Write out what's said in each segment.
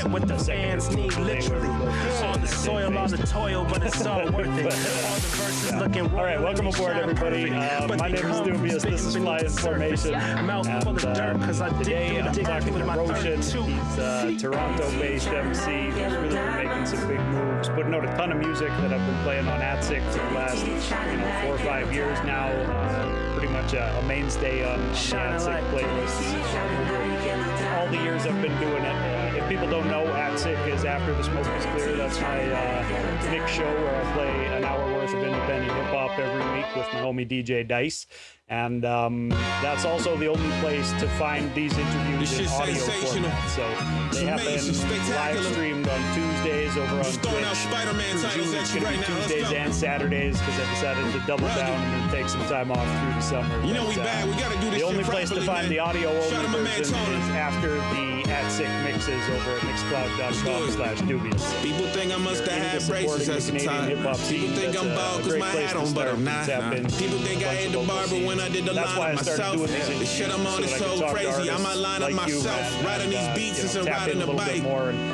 get what the fans need, literally. All the soil, all the toil, but it's all worth it. All the verses looking all right, welcome aboard, everybody. My name is Doobyis. This is Fly Information. And today I'm talking to Roshin. He's a Toronto-based MC who's really been making some big moves, putting out a ton of music that I've been playing on ATSIC for the last 4 or 5 years now. Pretty much a mainstay on the ATSIC playlists. All the years I've been doing it. If people don't know, ATSIC is After the Smoke is Clear. That's my mix show where I play an hour worth of independent hip-hop every week with my homie DJ Dice. And that's also the only place to find these interviews in audio format. So they have been live streamed on Tuesdays over on Twitch. It's going to be Tuesdays and Saturdays because I decided to double down and take some time off through the summer. You know we bad. We gotta do this. The only place to find the audio only version is after the ATSIC mixes over at mixcloud.com/Doobyis. People think I must have had braces at some time. People think I'm bald because my hat on, but I'm not. People think I hit the barber when I did the line of myself. The shit I'm on is so crazy. I might line up myself. Riding these beats and riding the bike.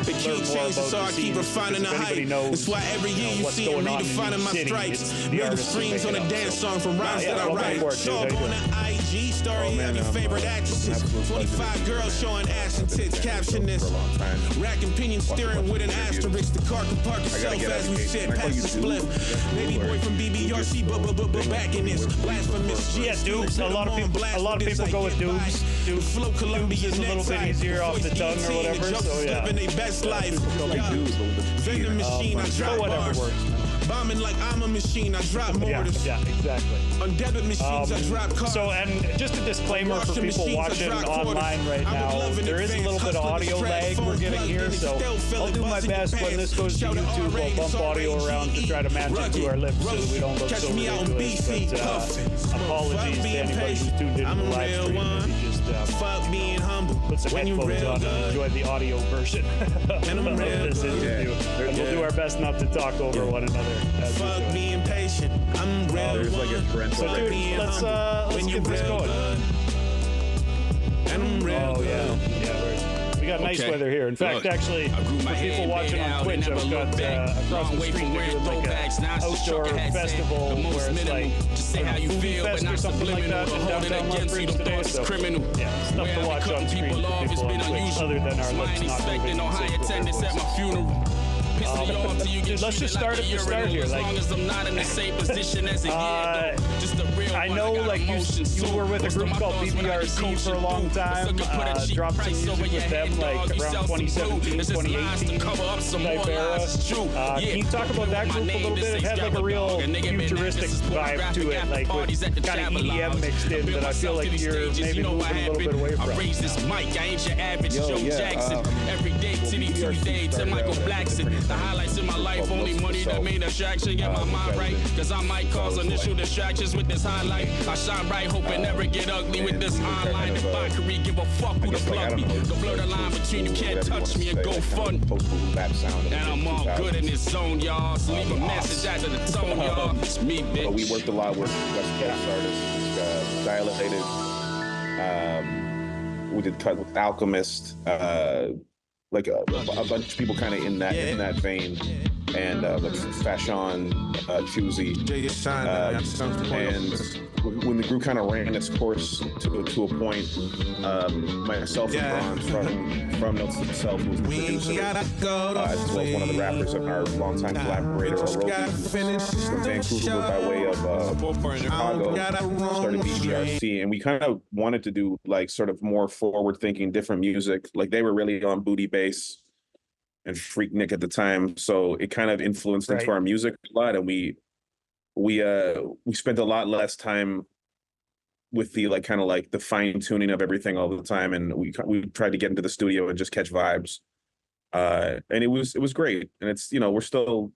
The key changes, so I keep refining the hype. That's why every year you see it redefining my stripes. Rhythm streams on a dance song from rhymes that I write. Show up on an IG story of your favorite actresses. 25 girls showing ass and tits. Caption this. Racking pinion steering with an asterisk. The car can park itself as we sit past the split. Baby boy from BBRC, but back in this blasphemous. Yeah, Doobs. A lot of people go with Doobs. Doobs is a little bit easier off the tongue or whatever. So yeah. Vending machine, I drop bars. Bombing like I'm a machine, I drop mortars. Yeah, exactly. On debit machines, I drop cars. So, and just a disclaimer for people watching online right now, there is a little bit of audio lag we're getting here, so I'll do my best when this goes to YouTube. I'll bump audio around to try to match it to our lips so we don't look so ridiculous. But apologies to anybody who's tuned into the live stream. Maybe just put some headphones on and enjoy the audio version of this interview. And we'll do our best not to talk over one another. Fuck being patient. I'm real. There's like a trend. So dude, let's get this going. Oh yeah, we got nice weather here. In fact, actually, for people watching on Twitch, I've got across the street they're doing like an outdoor festival where it's like Foodie Fest or something like that in downtown Long Beach today. So yeah, stuff to watch on screen for people on Twitch other than our lips not moving. Let's just start at the start here. Like, I know, like you were with a group called BBRC for a long time. Dropped some music with them, like around 2017, 2018 type era. Can you talk about that group a little bit? It had like a real futuristic vibe to it, like with kind of EDM mixed in that I feel like you're maybe moving a little bit away from. I raise this mic, I ain't your average Joe Jackson. Every day, Titty Tuesday, to Michael Blackson. The highlights in my life, only money that made attraction. Get my mind right, cause I might cause initial distractions with this highlight. I shine bright, hope it never get ugly with this online debauchery. Give a fuck who to plug me. Don't blur the line between you can't touch me and go fun. And I'm all good in this zone, y'all. So leave a message after the tone, y'all. It's me, bitch. But we worked a lot with West Coast artists, Dilated. We did cut with Alchemist. Like a bunch of people kind of in that vein, and like Fashion, Choosy, and when the group kind of ran its course to a point, myself and Bronze from Notes to Self was the producer, as well as one of the rappers of our longtime collaborator, Roshi, from Vancouver by way of Chicago, started BBRC, and we kind of wanted to do like sort of more forward-thinking, different music. Like they were really on booty bass and Freaknik at the time, so it kind of influenced into our music a lot, and we spent a lot less time with the like kind of like the fine tuning of everything all the time, and we tried to get into the studio and just catch vibes, and it was great. And it's, you know, we're still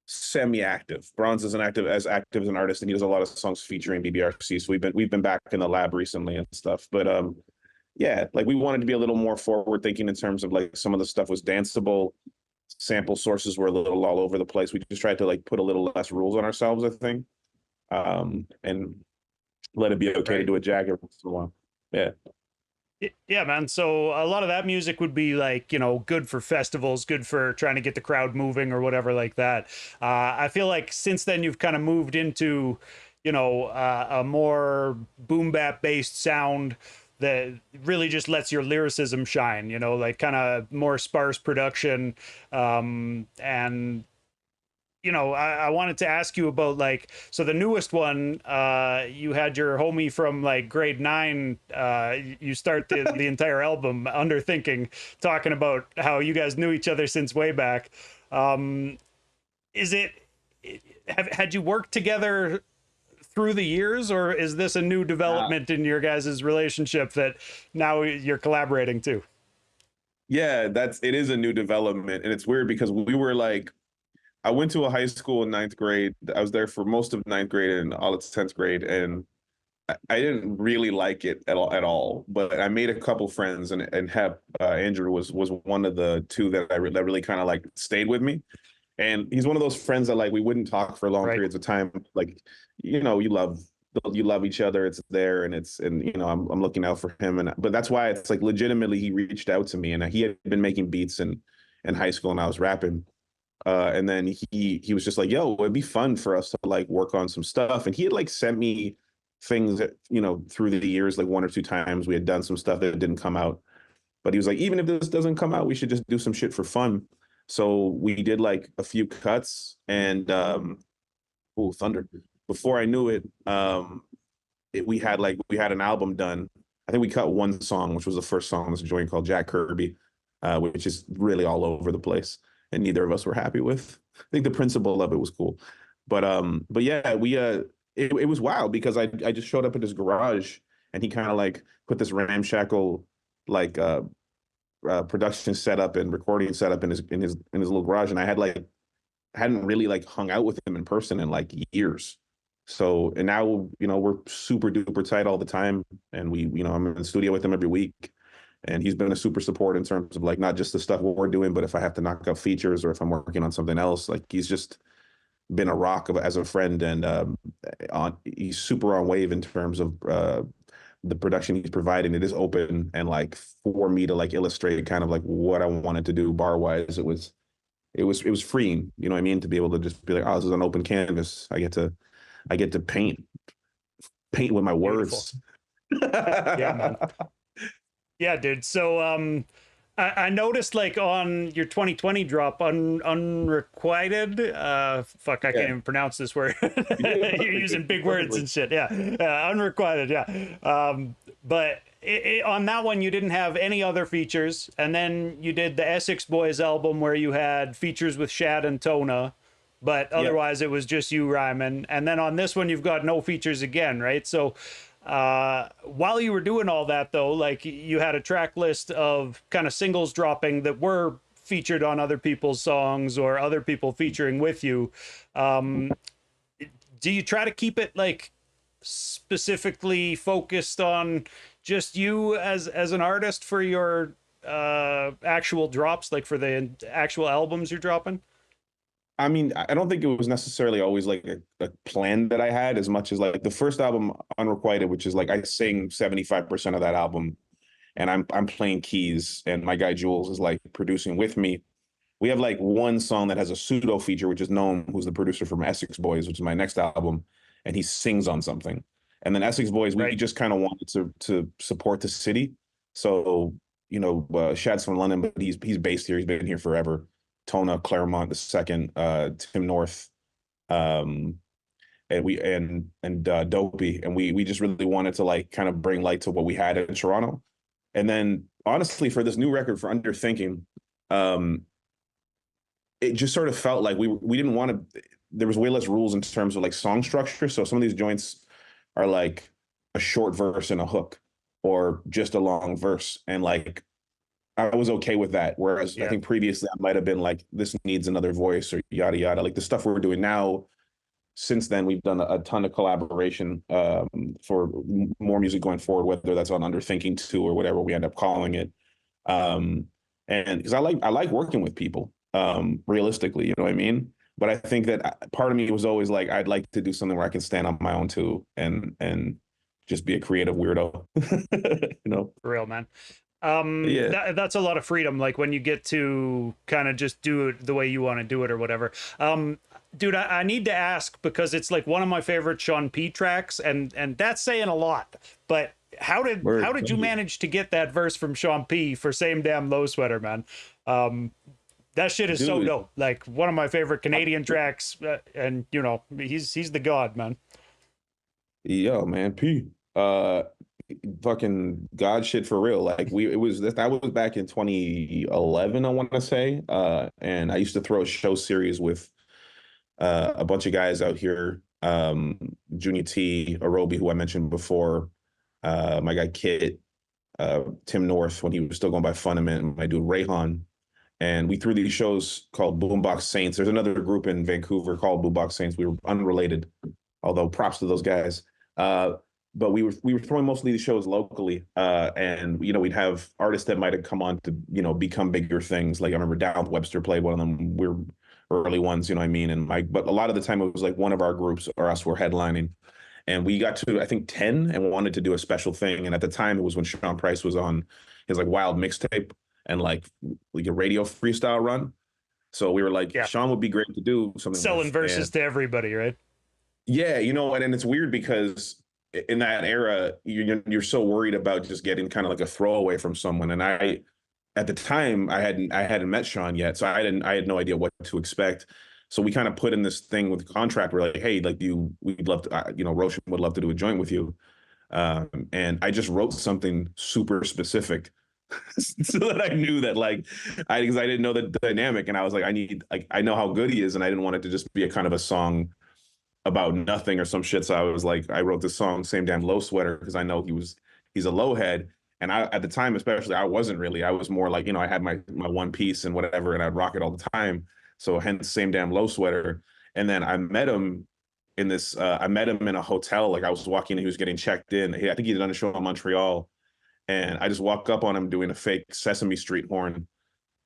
semi-active. Bronze is active as an artist, and he does a lot of songs featuring BBRC. So we've been back in the lab recently and stuff. But yeah, like we wanted to be a little more forward thinking in terms of like some of the stuff was danceable. Sample sources were a little all over the place. We just tried to like put a little less rules on ourselves, I think, and let it be okay to do a Jagger once in a while. Yeah. Yeah, man. So a lot of that music would be like, you know, good for festivals, good for trying to get the crowd moving or whatever like that. I feel like since then you've kind of moved into, you know, a more boom bap based sound that really just lets your lyricism shine, you know, like kind of more sparse production. And you know, I wanted to ask you about like, so the newest one, you had your homie from like grade 9, you start the entire album, Underthinking, talking about how you guys knew each other since way back. Is it, had you worked together through the years, or is this a new development in your guys' relationship that now you're collaborating too? Yeah, it is a new development. And it's weird because we were like, I went to a high school in ninth grade. I was there for most of ninth grade and all of 10th grade. And I didn't really like it at all. But I made a couple friends, and Hep, Andrew was one of the two that that really kind of like stayed with me. And he's one of those friends that like we wouldn't talk for long Right. periods of time. Like, you know, you love each other. It's there, and you know, I'm looking out for him. But that's why it's like legitimately he reached out to me, and he had been making beats in high school, and I was rapping. And then he was just like, yo, it'd be fun for us to like work on some stuff. And he had like sent me things that, you know, through the years, like one or two times we had done some stuff that didn't come out. But he was like, even if this doesn't come out, we should just do some shit for fun. So we did like a few cuts, and oh, thunder. Before I knew it, we had an album done. I think we cut one song, which was the first song on this joint called Jack Kirby, which is really all over the place, and neither of us were happy with. I think the principle of it was cool, but yeah, it was wild because I just showed up at his garage, and he kind of like put this ramshackle like production setup and recording setup in his little garage, and I hadn't really like hung out with him in person in like years. So, and now, you know, we're super duper tight all the time, and you know, I'm in the studio with him every week, and he's been a super support in terms of like not just the stuff we're doing, but if I have to knock out features or if I'm working on something else, like he's just been a rock as a friend, and he's super on wave in terms of the production he's providing. It is open, and like for me to like illustrate kind of like what I wanted to do bar wise, it was freeing, you know what I mean, to be able to just be like, oh, this is an open canvas. I get to paint with my words. Yeah, man. Yeah, dude. So I noticed like on your 2020 drop, unrequited, fuck, I can't even pronounce this word. You're using big words and shit. Yeah, unrequited. Yeah. But on that one, you didn't have any other features. And then you did the Essex Boys album where you had features with Shad and Tona. But otherwise, it was just you rhyming. And then on this one, you've got no features again, right? So while you were doing all that, though, like you had a track list of kind of singles dropping that were featured on other people's songs or other people featuring with you. Do you try to keep it like specifically focused on just you as an artist for your actual drops, like for the actual albums you're dropping? I mean, I don't think it was necessarily always like a plan that I had as much as like the first album, Unrequited, which is like I sing 75% of that album, and I'm playing keys, and my guy Jules is like producing with me. We have like one song that has a pseudo feature, which is Noam, who's the producer from Essex Boys, which is my next album, and he sings on something. And then Essex Boys, we just kind of wanted to support the city. So, you know, Shad's from London, but he's based here. He's been here forever. Tona Claremont the second, Tim North, and Dopey, and we just really wanted to like kind of bring light to what we had in Toronto. And then honestly, for this new record for Underthinking, it just sort of felt like we didn't want to. There was way less rules in terms of like song structure. So some of these joints are like a short verse and a hook, or just a long verse, and like I was okay with that. Whereas I think previously I might have been like, this needs another voice or yada, yada. Like the stuff we're doing now, since then, we've done a ton of collaboration for more music going forward, whether that's on Underthinking 2 or whatever we end up calling it. And because I like working with people, realistically, you know what I mean? But I think that part of me was always like, I'd like to do something where I can stand on my own too. And just be a creative weirdo. For real, man. Yeah. That's a lot of freedom, like when you get to kind of just do it the way you want to do it or whatever. Dude, I need to ask, because it's like one of my favorite Sean P tracks, and that's saying a lot, but how did you manage to get that verse from Sean P for Same Damn Low Sweater, man? That shit is so dope. Like one of my favorite Canadian tracks, and you know, he's the god, man. Yo, man, P. Fucking god shit for real. Like that was back in 2011, I want to say. And I used to throw a show series with a bunch of guys out here. Junior T, Arobi, who I mentioned before, my guy Kit, Tim North when he was still going by Fundament, my dude Rayhan. And we threw these shows called Boombox Saints. There's another group in Vancouver called Boombox Saints. We were unrelated, although props to those guys. But we were throwing mostly these shows locally, and we'd have artists that might have come on to become bigger things. Like I remember Down Webster played one of them. We're early ones, you know what I mean. And but a lot of the time it was like one of our groups or us were headlining, and we got to I think 10 and wanted to do a special thing. And at the time it was when Sean Price was on his like Wild mixtape and like a radio freestyle run. So we were like, Sean would be great to do something. Selling verses to everybody, right? Yeah, and it's weird because in that era, you're so worried about just getting kind of like a throwaway from someone. And at the time, I hadn't met Sean yet, so I had no idea what to expect. So we kind of put in this thing with the contract. We're like, hey, like we'd love to, Roshin would love to do a joint with you. And I just wrote something super specific so that I knew that because I didn't know the dynamic, and I was like, I know how good he is, and I didn't want it to just be a kind of a song about nothing or some shit. So I was like, I wrote this song, Same Damn Low Sweater, because I know he's a low head. And at the time, especially, I wasn't really. I was more like, I had my one piece and whatever, and I'd rock it all the time. So hence Same Damn Low Sweater. And then I met him in a hotel. Like I was walking in, he was getting checked in. I think he had done a show in Montreal. And I just walked up on him doing a fake Sesame Street horn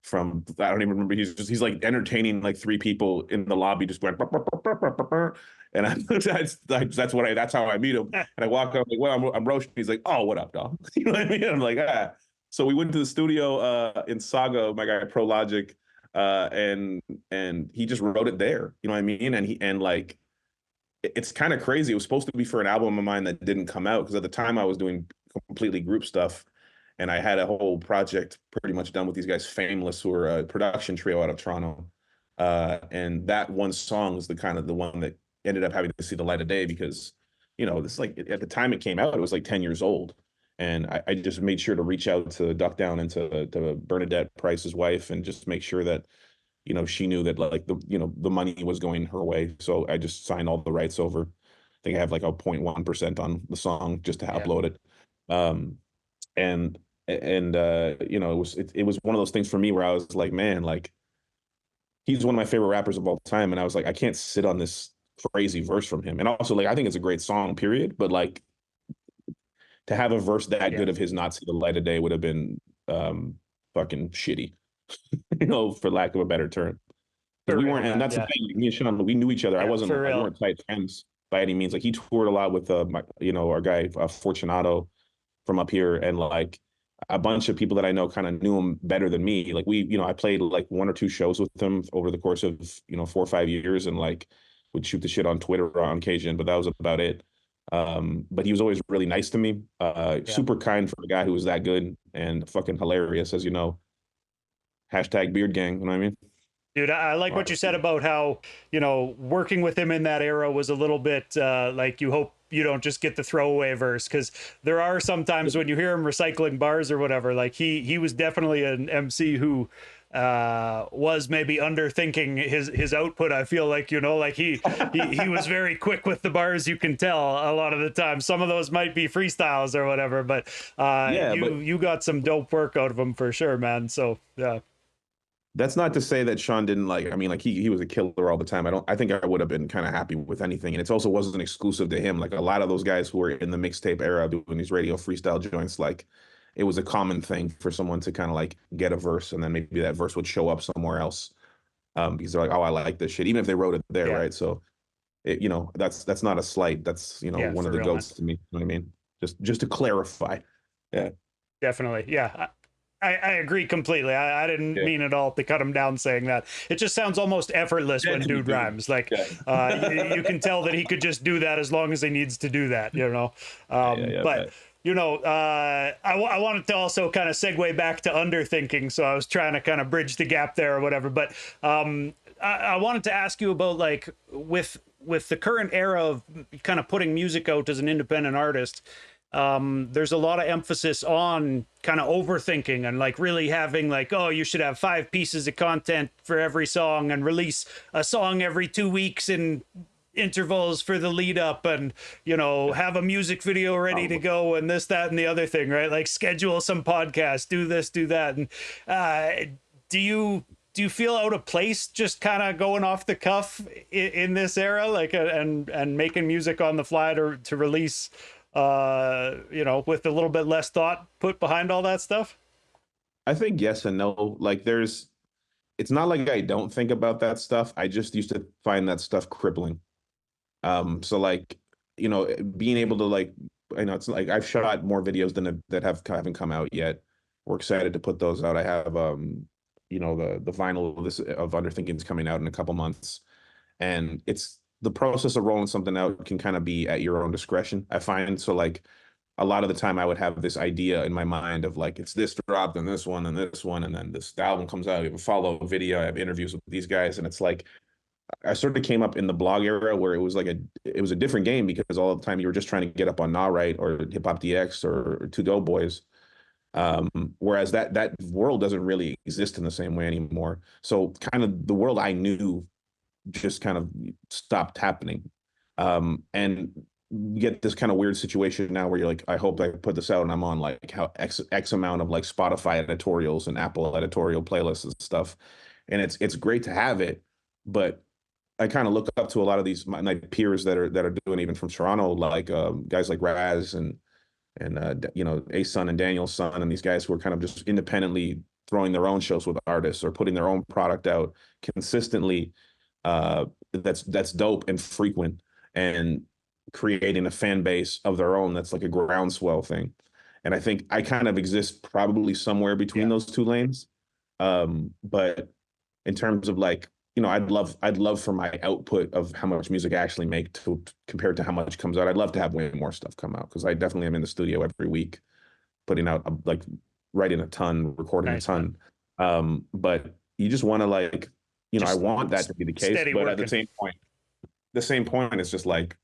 from, I don't even remember. He's like entertaining like three people in the lobby, just going, burr, burr, burr, burr, burr, burr. And that's how I meet him. And I walk up like, well, I'm Roshin. He's like, oh, what up, dog? You know what I mean? I'm like, ah. So we went to the studio in Saga, my guy Pro Logic, and he just wrote it there. You know what I mean? And it's kind of crazy. It was supposed to be for an album of mine that didn't come out because at the time I was doing completely group stuff. And I had a whole project pretty much done with these guys, Fameless, who are a production trio out of Toronto. And that one song is the one that ended up having to see the light of day because, this at the time it came out, it was like 10 years old. And I just made sure to reach out to Duck Down and to Bernadette Price's wife and just make sure that, she knew that the money was going her way. So I just signed all the rights over. I think I have like a 0.1% on the song just to upload it. And it was one of those things for me where I was like, man, like he's one of my favorite rappers of all time. And I was like, I can't sit on this crazy verse from him. And also I think it's a great song, period. But like to have a verse that good of his not see the light of day would have been fucking shitty, for lack of a better term. We weren't, and that's the thing. Me and Sean, we knew each other. We weren't tight friends by any means. Like he toured a lot with our guy Fortunato from up here, and like a bunch of people that I know kind of knew him better than me. Like I played like 1 or 2 shows with him over the course of 4 or 5 years, and like would shoot the shit on Twitter on occasion, but that was about it. But he was always really nice to me. Super kind for a guy who was that good, and fucking hilarious, as you know. Hashtag Beard Gang, you know what I mean? Dude, I like what you said about how, working with him in that era was a little bit like you hope you don't just get the throwaway verse, because there are sometimes when you hear him recycling bars or whatever, like he was definitely an MC who was maybe underthinking his output. I feel like, he was very quick with the bars, you can tell a lot of the time. Some of those might be freestyles or whatever, but you got some dope work out of him for sure, man. So, yeah. That's not to say that Sean didn't he was a killer all the time. I think I would have been kind of happy with anything. And it also wasn't exclusive to him. Like a lot of those guys who were in the mixtape era doing these radio freestyle joints, like it was a common thing for someone to kind of like get a verse and then maybe that verse would show up somewhere else. Because they're like, oh, I like this shit, even if they wrote it there, right? So that's not a slight. That's one of the goats to me. You know what I mean? just to clarify. Yeah, definitely. Yeah. I agree completely. I didn't mean at all to cut him down saying that. It just sounds almost effortless when dude rhymes. Like you can tell that he could just do that as long as he needs to do that, you know. But you know, I wanted to also kind of segue back to Underthinking, so I was trying to kind of bridge the gap there or whatever. But I wanted to ask you about, like, with the current era of kind of putting music out as an independent artist. There's a lot of emphasis on kind of overthinking and like really having like, oh, you should have 5 pieces of content for every song and release a song every 2 weeks in intervals for the lead up, and, you know, have a music video ready to go and this, that, and the other thing, right? Like schedule some podcasts, do this, do that. And do you feel out of place just kind of going off the cuff in this era, like, and making music on the fly to release, you know, with a little bit less thought put behind all that stuff? I think yes and no. Like it's not like I don't think about that stuff. I just used to find that stuff crippling. So like, you know, being able to, like, I know it's like I've shot more videos that haven't come out yet. We're excited to put those out. I have, you know, the vinyl of Underthinking is coming out in a couple months, and it's the process of rolling something out can kind of be at your own discretion, I find. So like a lot of the time I would have this idea in my mind of like, it's this drop and this one and this one, and then the album comes out, you have a follow-up video, I have interviews with these guys, and it's like I sort of came up in the blog era where it was a different game, because all the time you were just trying to get up on Nah Right or Hip Hop DX or To Go Boys. Whereas that world doesn't really exist in the same way anymore. So kind of the world I knew just kind of stopped happening. And you get this kind of weird situation now where you're like, I hope I put this out and I'm on like how X amount of like Spotify editorials and Apple editorial playlists and stuff. And it's great to have it, but I kind of look up to a lot of these my peers that are doing, even from Toronto, like guys like Raz and you know, A-Sun and Daniel's son, and these guys who are kind of just independently throwing their own shows with artists or putting their own product out consistently. That's dope and frequent, and creating a fan base of their own that's like a groundswell thing. And I think I kind of exist probably somewhere between those two lanes. But in terms of like, you know, I'd love for my output of how much music I actually make to compared to how much comes out. I'd love to have way more stuff come out, because I definitely am in the studio every week, putting out like writing a ton, recording a ton. But you just want to, like, you know, I want that to be the case, but at the same point, it's just like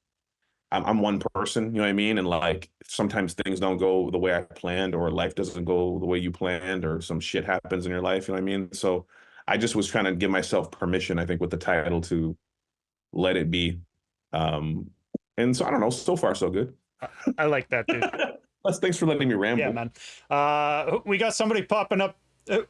I'm one person, you know what I mean? And like sometimes things don't go the way I planned, or life doesn't go the way you planned, or some shit happens in your life, you know what I mean? So I just was trying to give myself permission, I think, with the title to let it be. And so I don't know, so far so good. I like that, dude. Thanks for letting me ramble. Yeah, man. We got somebody popping up.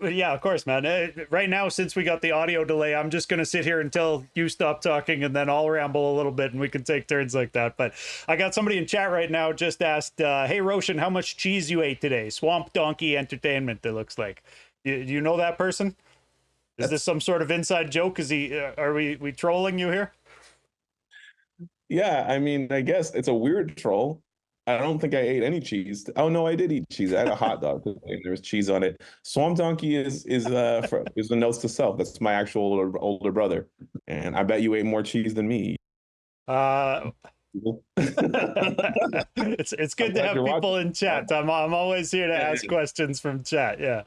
Yeah, of course, man. Right now, since we got the audio delay, I'm just going to sit here until you stop talking, and then I'll ramble a little bit, and we can take turns like that. But I got somebody in chat right now just asked, hey, Roshin, how much cheese you ate today? Swamp Donkey Entertainment, it looks like. Do you know that person? Is this some sort of inside joke? Are we trolling you here? Yeah, I mean, I guess it's a weird troll. I don't think I ate any cheese. Oh no, I did eat cheese. I had a hot dog and there was cheese on it. Swamp Donkey is the notes to self. That's my actual older brother, and I bet you ate more cheese than me. It's good to have people in chat. I'm always here to ask questions from chat. Yeah.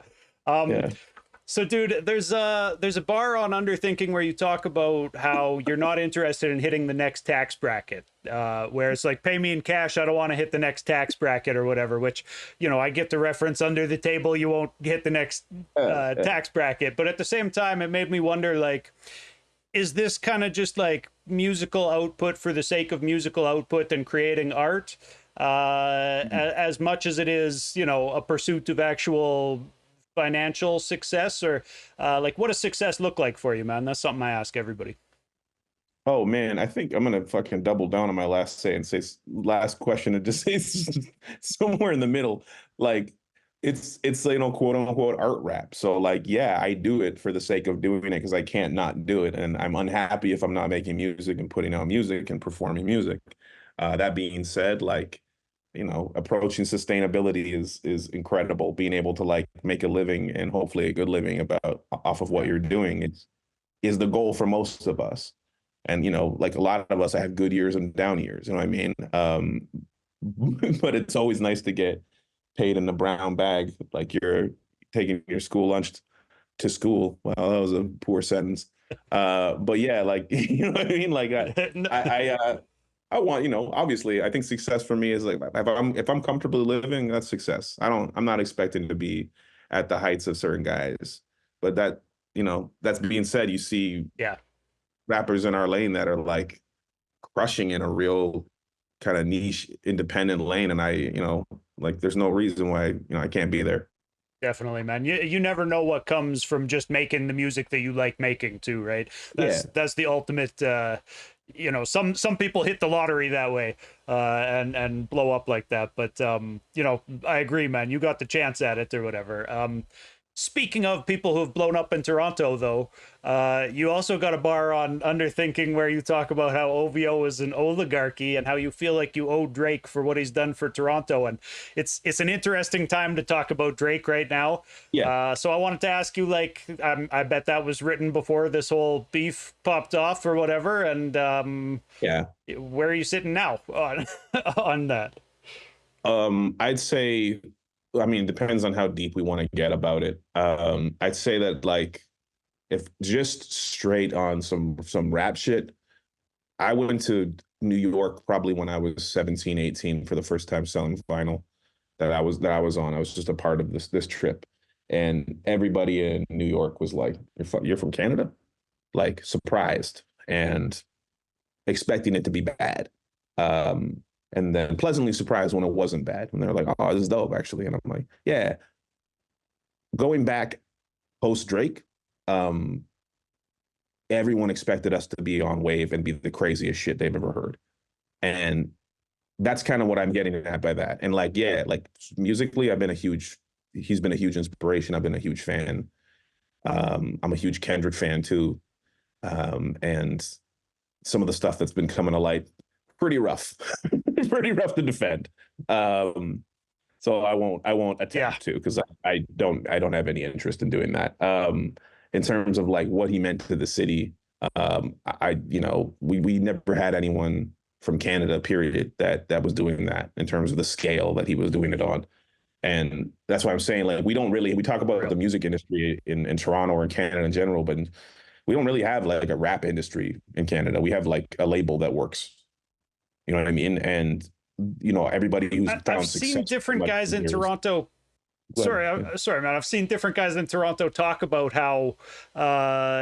So, dude, there's a bar on Underthinking where you talk about how you're not interested in hitting the next tax bracket, where it's like, pay me in cash, I don't want to hit the next tax bracket or whatever, which, you know, I get the reference under the table, you won't hit the next tax bracket. But at the same time, it made me wonder, like, is this kind of just like musical output for the sake of musical output and creating art, as much as it is, you know, a pursuit of actual financial success? Or like, what does success look like for you, man? That's something I ask everybody. Oh man, I think I'm gonna fucking double down on my last last question and just say somewhere in the middle. Like it's you know, quote unquote art rap. So like, yeah, I do it for the sake of doing it because I can't not do it, and I'm unhappy if I'm not making music and putting out music and performing music. That being said, like, you know, approaching sustainability is incredible. Being able to like make a living and hopefully a good living about off of what you're doing is the goal for most of us. And, you know, like a lot of us have good years and down years, you know what I mean? But it's always nice to get paid in the brown bag, like you're taking your school lunch to school. Well, that was a poor sentence. But yeah, like, you know what I mean? Like I want, you know, obviously I think success for me is like, if I'm comfortably living, that's success. I'm not expecting to be at the heights of certain guys, but that, you know, that's being said, you see rappers in our lane that are like crushing in a real kind of niche independent lane. And I, you know, like there's no reason why, you know, I can't be there. Definitely, man. You never know what comes from just making the music that you like making too, right? That's the ultimate. You know, some people hit the lottery that way, and blow up like that. But you know, I agree, man. You got the chance at it or whatever. Speaking of people who've blown up in Toronto, though, you also got a bar on Underthinking where you talk about how OVO is an oligarchy and how you feel like you owe Drake for what he's done for Toronto. And it's an interesting time to talk about Drake right now. Yeah. So I wanted to ask you, like, I bet that was written before this whole beef popped off or whatever. And yeah, where are you sitting now on that? I'd say, I mean, it depends on how deep we want to get about it. I'd say that like, if just straight on some rap shit, I went to New York probably when I was 17, 18 for the first time selling vinyl that I was on. I was just a part of this trip. And everybody in New York was like, you're from Canada? Like surprised and expecting it to be bad. And then pleasantly surprised when it wasn't bad, when they're like, oh, this is dope, actually. And I'm like, yeah. Going back post Drake, everyone expected us to be on wave and be the craziest shit they've ever heard. And that's kind of what I'm getting at by that. And like, yeah, like musically, he's been a huge inspiration. I've been a huge fan. I'm a huge Kendrick fan too. And some of the stuff that's been coming to light, pretty rough. Pretty rough to defend. So I won't attempt to, because I don't have any interest in doing that. In terms of like what he meant to the city, you know, we never had anyone from Canada, period, that was doing that in terms of the scale that he was doing it on. And that's why I'm saying, like, we talk about the music industry in Toronto or in Canada in general, but we don't really have like a rap industry in Canada. We have like a label that works. You know what I mean? And, you know, everybody who's found success. I've seen different guys in Toronto. Sorry, man. I've seen different guys in Toronto talk about how,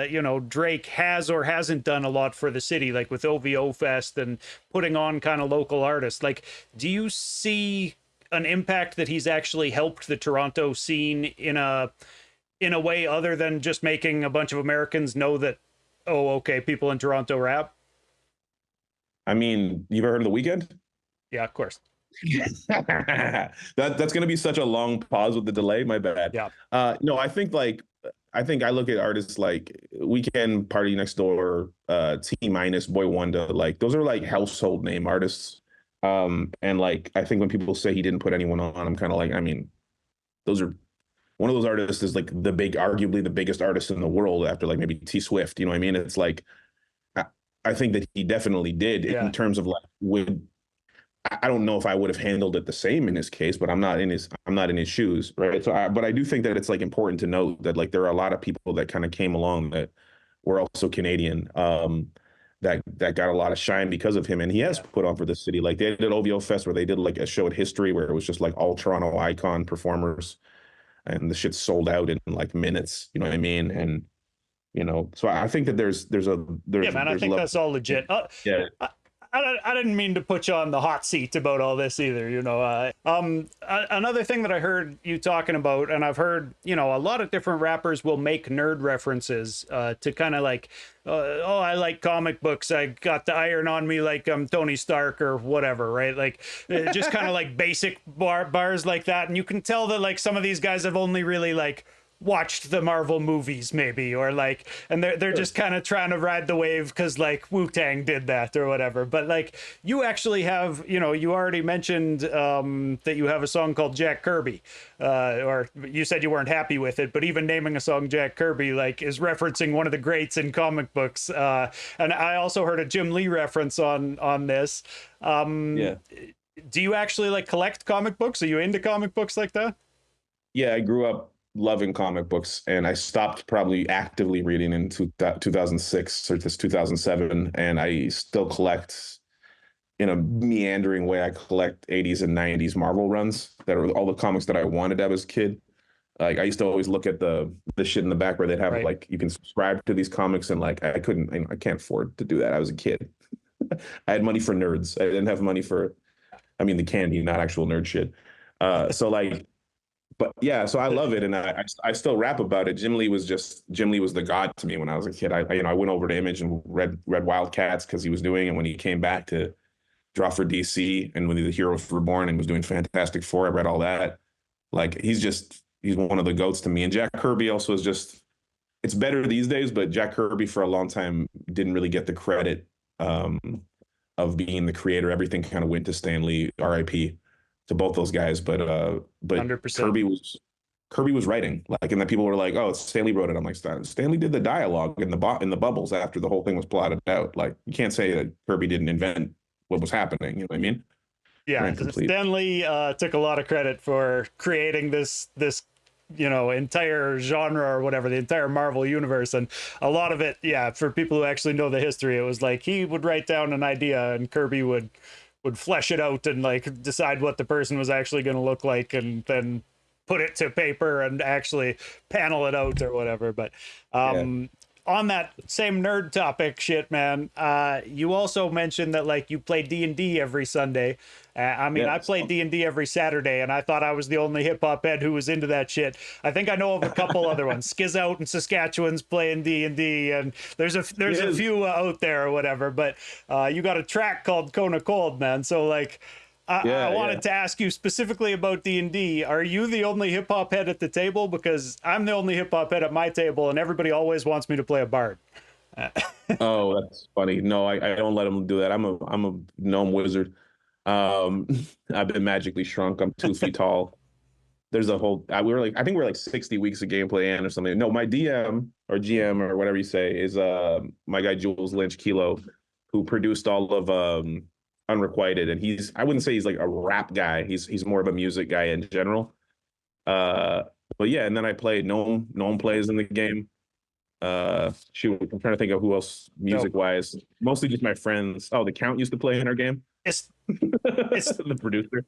you know, Drake has or hasn't done a lot for the city, like with OVO Fest and putting on kind of local artists. Like, do you see an impact that he's actually helped the Toronto scene in a way other than just making a bunch of Americans know that, oh, okay, people in Toronto rap? I mean, you've ever heard of The Weeknd? Yeah, of course. That's going to be such a long pause with the delay. My bad. Yeah. No, I think I look at artists like Weeknd, Party Next Door, T Minus, Boy Wonder. Like those are like household name artists. And like I think when people say he didn't put anyone on, I'm kind of like, I mean, those are, one of those artists is like arguably the biggest artist in the world after like maybe T Swift. You know what I mean? It's like, I think that he definitely did in terms of like, I don't know if I would have handled it the same in his case, but I'm not in his shoes, right? So, but I do think that it's like important to note that like there are a lot of people that kind of came along that were also Canadian, that got a lot of shine because of him, and he has put on for the city. Like they did OVO Fest where they did like a show at History where it was just like all Toronto icon performers, and the shit sold out in like minutes. You know what I mean? And you know, so I think that there's yeah, man. I think that's all legit. Yeah. I didn't mean to put you on the hot seat about all this either, you know. Another thing that I heard you talking about, and I've heard, you know, a lot of different rappers will make nerd references to kind of like, oh, I like comic books. I got the iron on me like I'm Tony Stark or whatever, right? Like just kind of like basic bars like that. And you can tell that like some of these guys have only really like watched the Marvel movies maybe, or like, and they're just kind of trying to ride the wave because like Wu-Tang did that or whatever. But like, you actually have, you know, you already mentioned that you have a song called Jack Kirby, or you said you weren't happy with it, but even naming a song Jack Kirby like is referencing one of the greats in comic books. And I also heard a Jim Lee reference on this. Yeah. Do you actually like collect comic books? Are you into comic books like that? Yeah, I grew up loving comic books, and I stopped probably actively reading in 2006 or just 2007, and I still collect in a meandering way. I collect 80s and 90s Marvel runs that are all the comics that I wanted as a kid. Like I used to always look at the shit in the back where they'd have like you can subscribe to these comics, and like I can't afford to do that. I was a kid. I had money for nerds. I didn't have money for, I mean, the candy, not actual nerd shit. So like, but yeah, so I love it, and I still rap about it. Jim Lee was the god to me when I was a kid. I went over to Image and read Wildcats because he was doing it when he came back to draw for DC, and when the Heroes Were Born and was doing Fantastic Four, I read all that. Like he's one of the goats to me. And Jack Kirby also is just, it's better these days, but Jack Kirby for a long time didn't really get the credit of being the creator. Everything kind of went to Stan Lee, R.I.P. to both those guys. But 100%. Kirby was writing, like, and then people were like, "Oh, Stan Lee wrote it." I'm like, Stan Lee did the dialogue in the bubbles after the whole thing was plotted out. Like, you can't say that Kirby didn't invent what was happening. You know what I mean? Yeah, Stan Lee took a lot of credit for creating this entire genre or whatever, the entire Marvel universe, and a lot of it, for people who actually know the history, it was like he would write down an idea and Kirby would flesh it out and like decide what the person was actually going to look like, and then put it to paper and actually panel it out or whatever. But on that same nerd topic shit, man, you also mentioned that like you play D&D every Sunday. I play D&D every Saturday, and I thought I was the only hip hop head who was into that shit. I think I know of a couple other ones. Skiz Out in Saskatchewan's playing D&D, and there's a few out there or whatever. But you got a track called Kona Cold, man. So like, I wanted to ask you specifically about D&D. Are you the only hip hop head at the table? Because I'm the only hip hop head at my table, and everybody always wants me to play a bard. Oh, that's funny. No, I don't let them do that. I'm a gnome wizard. I've been magically shrunk. I'm 2 feet tall. There's a whole. I think we're like 60 weeks of gameplay in or something. No, my DM or GM or whatever you say is my guy Jules Lynch Kilo, who produced all of Unrequited, and I wouldn't say he's like a rap guy. He's more of a music guy in general. But yeah, and then I played Gnome plays in the game. Shoot, I'm trying to think of who else music wise. Mostly just my friends. Oh, the Count used to play in our game. It's the producer.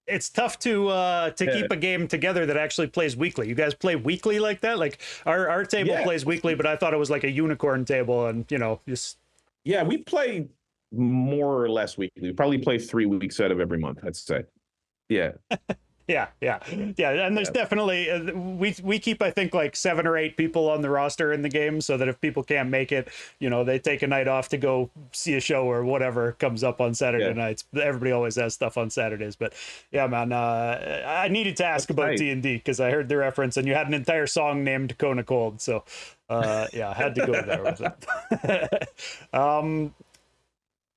It's tough to keep a game together that actually plays weekly. You guys play weekly like that? Like our table plays weekly, but I thought it was like a unicorn table, and just we play more or less weekly. We probably play 3 weeks out of every month, I'd say. Yeah. Yeah. And there's definitely we keep, I think, like 7 or 8 people on the roster in the game, so that if people can't make it, they take a night off to go see a show or whatever comes up on Saturday nights. Everybody always has stuff on Saturdays, but yeah, man, I needed to ask about D&D because I heard the reference, and you had an entire song named Kona Cold, so I had to go there with it.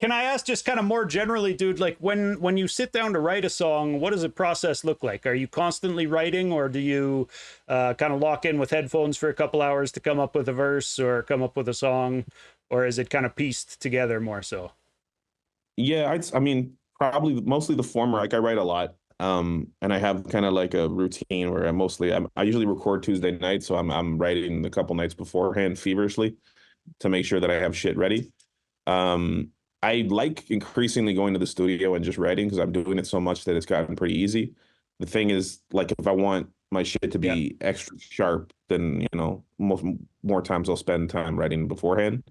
Can I ask just kind of more generally, dude, like when you sit down to write a song, what does the process look like? Are you constantly writing, or do you kind of lock in with headphones for a couple hours to come up with a verse or come up with a song, or is it kind of pieced together more so? Yeah, I mean, probably mostly the former. Like I write a lot, and I have kind of like a routine where I usually record Tuesday night, so I'm writing a couple nights beforehand feverishly to make sure that I have shit ready. I like increasingly going to the studio and just writing because I'm doing it so much that it's gotten pretty easy. The thing is, like, if I want my shit to be extra sharp, then, more times I'll spend time writing beforehand.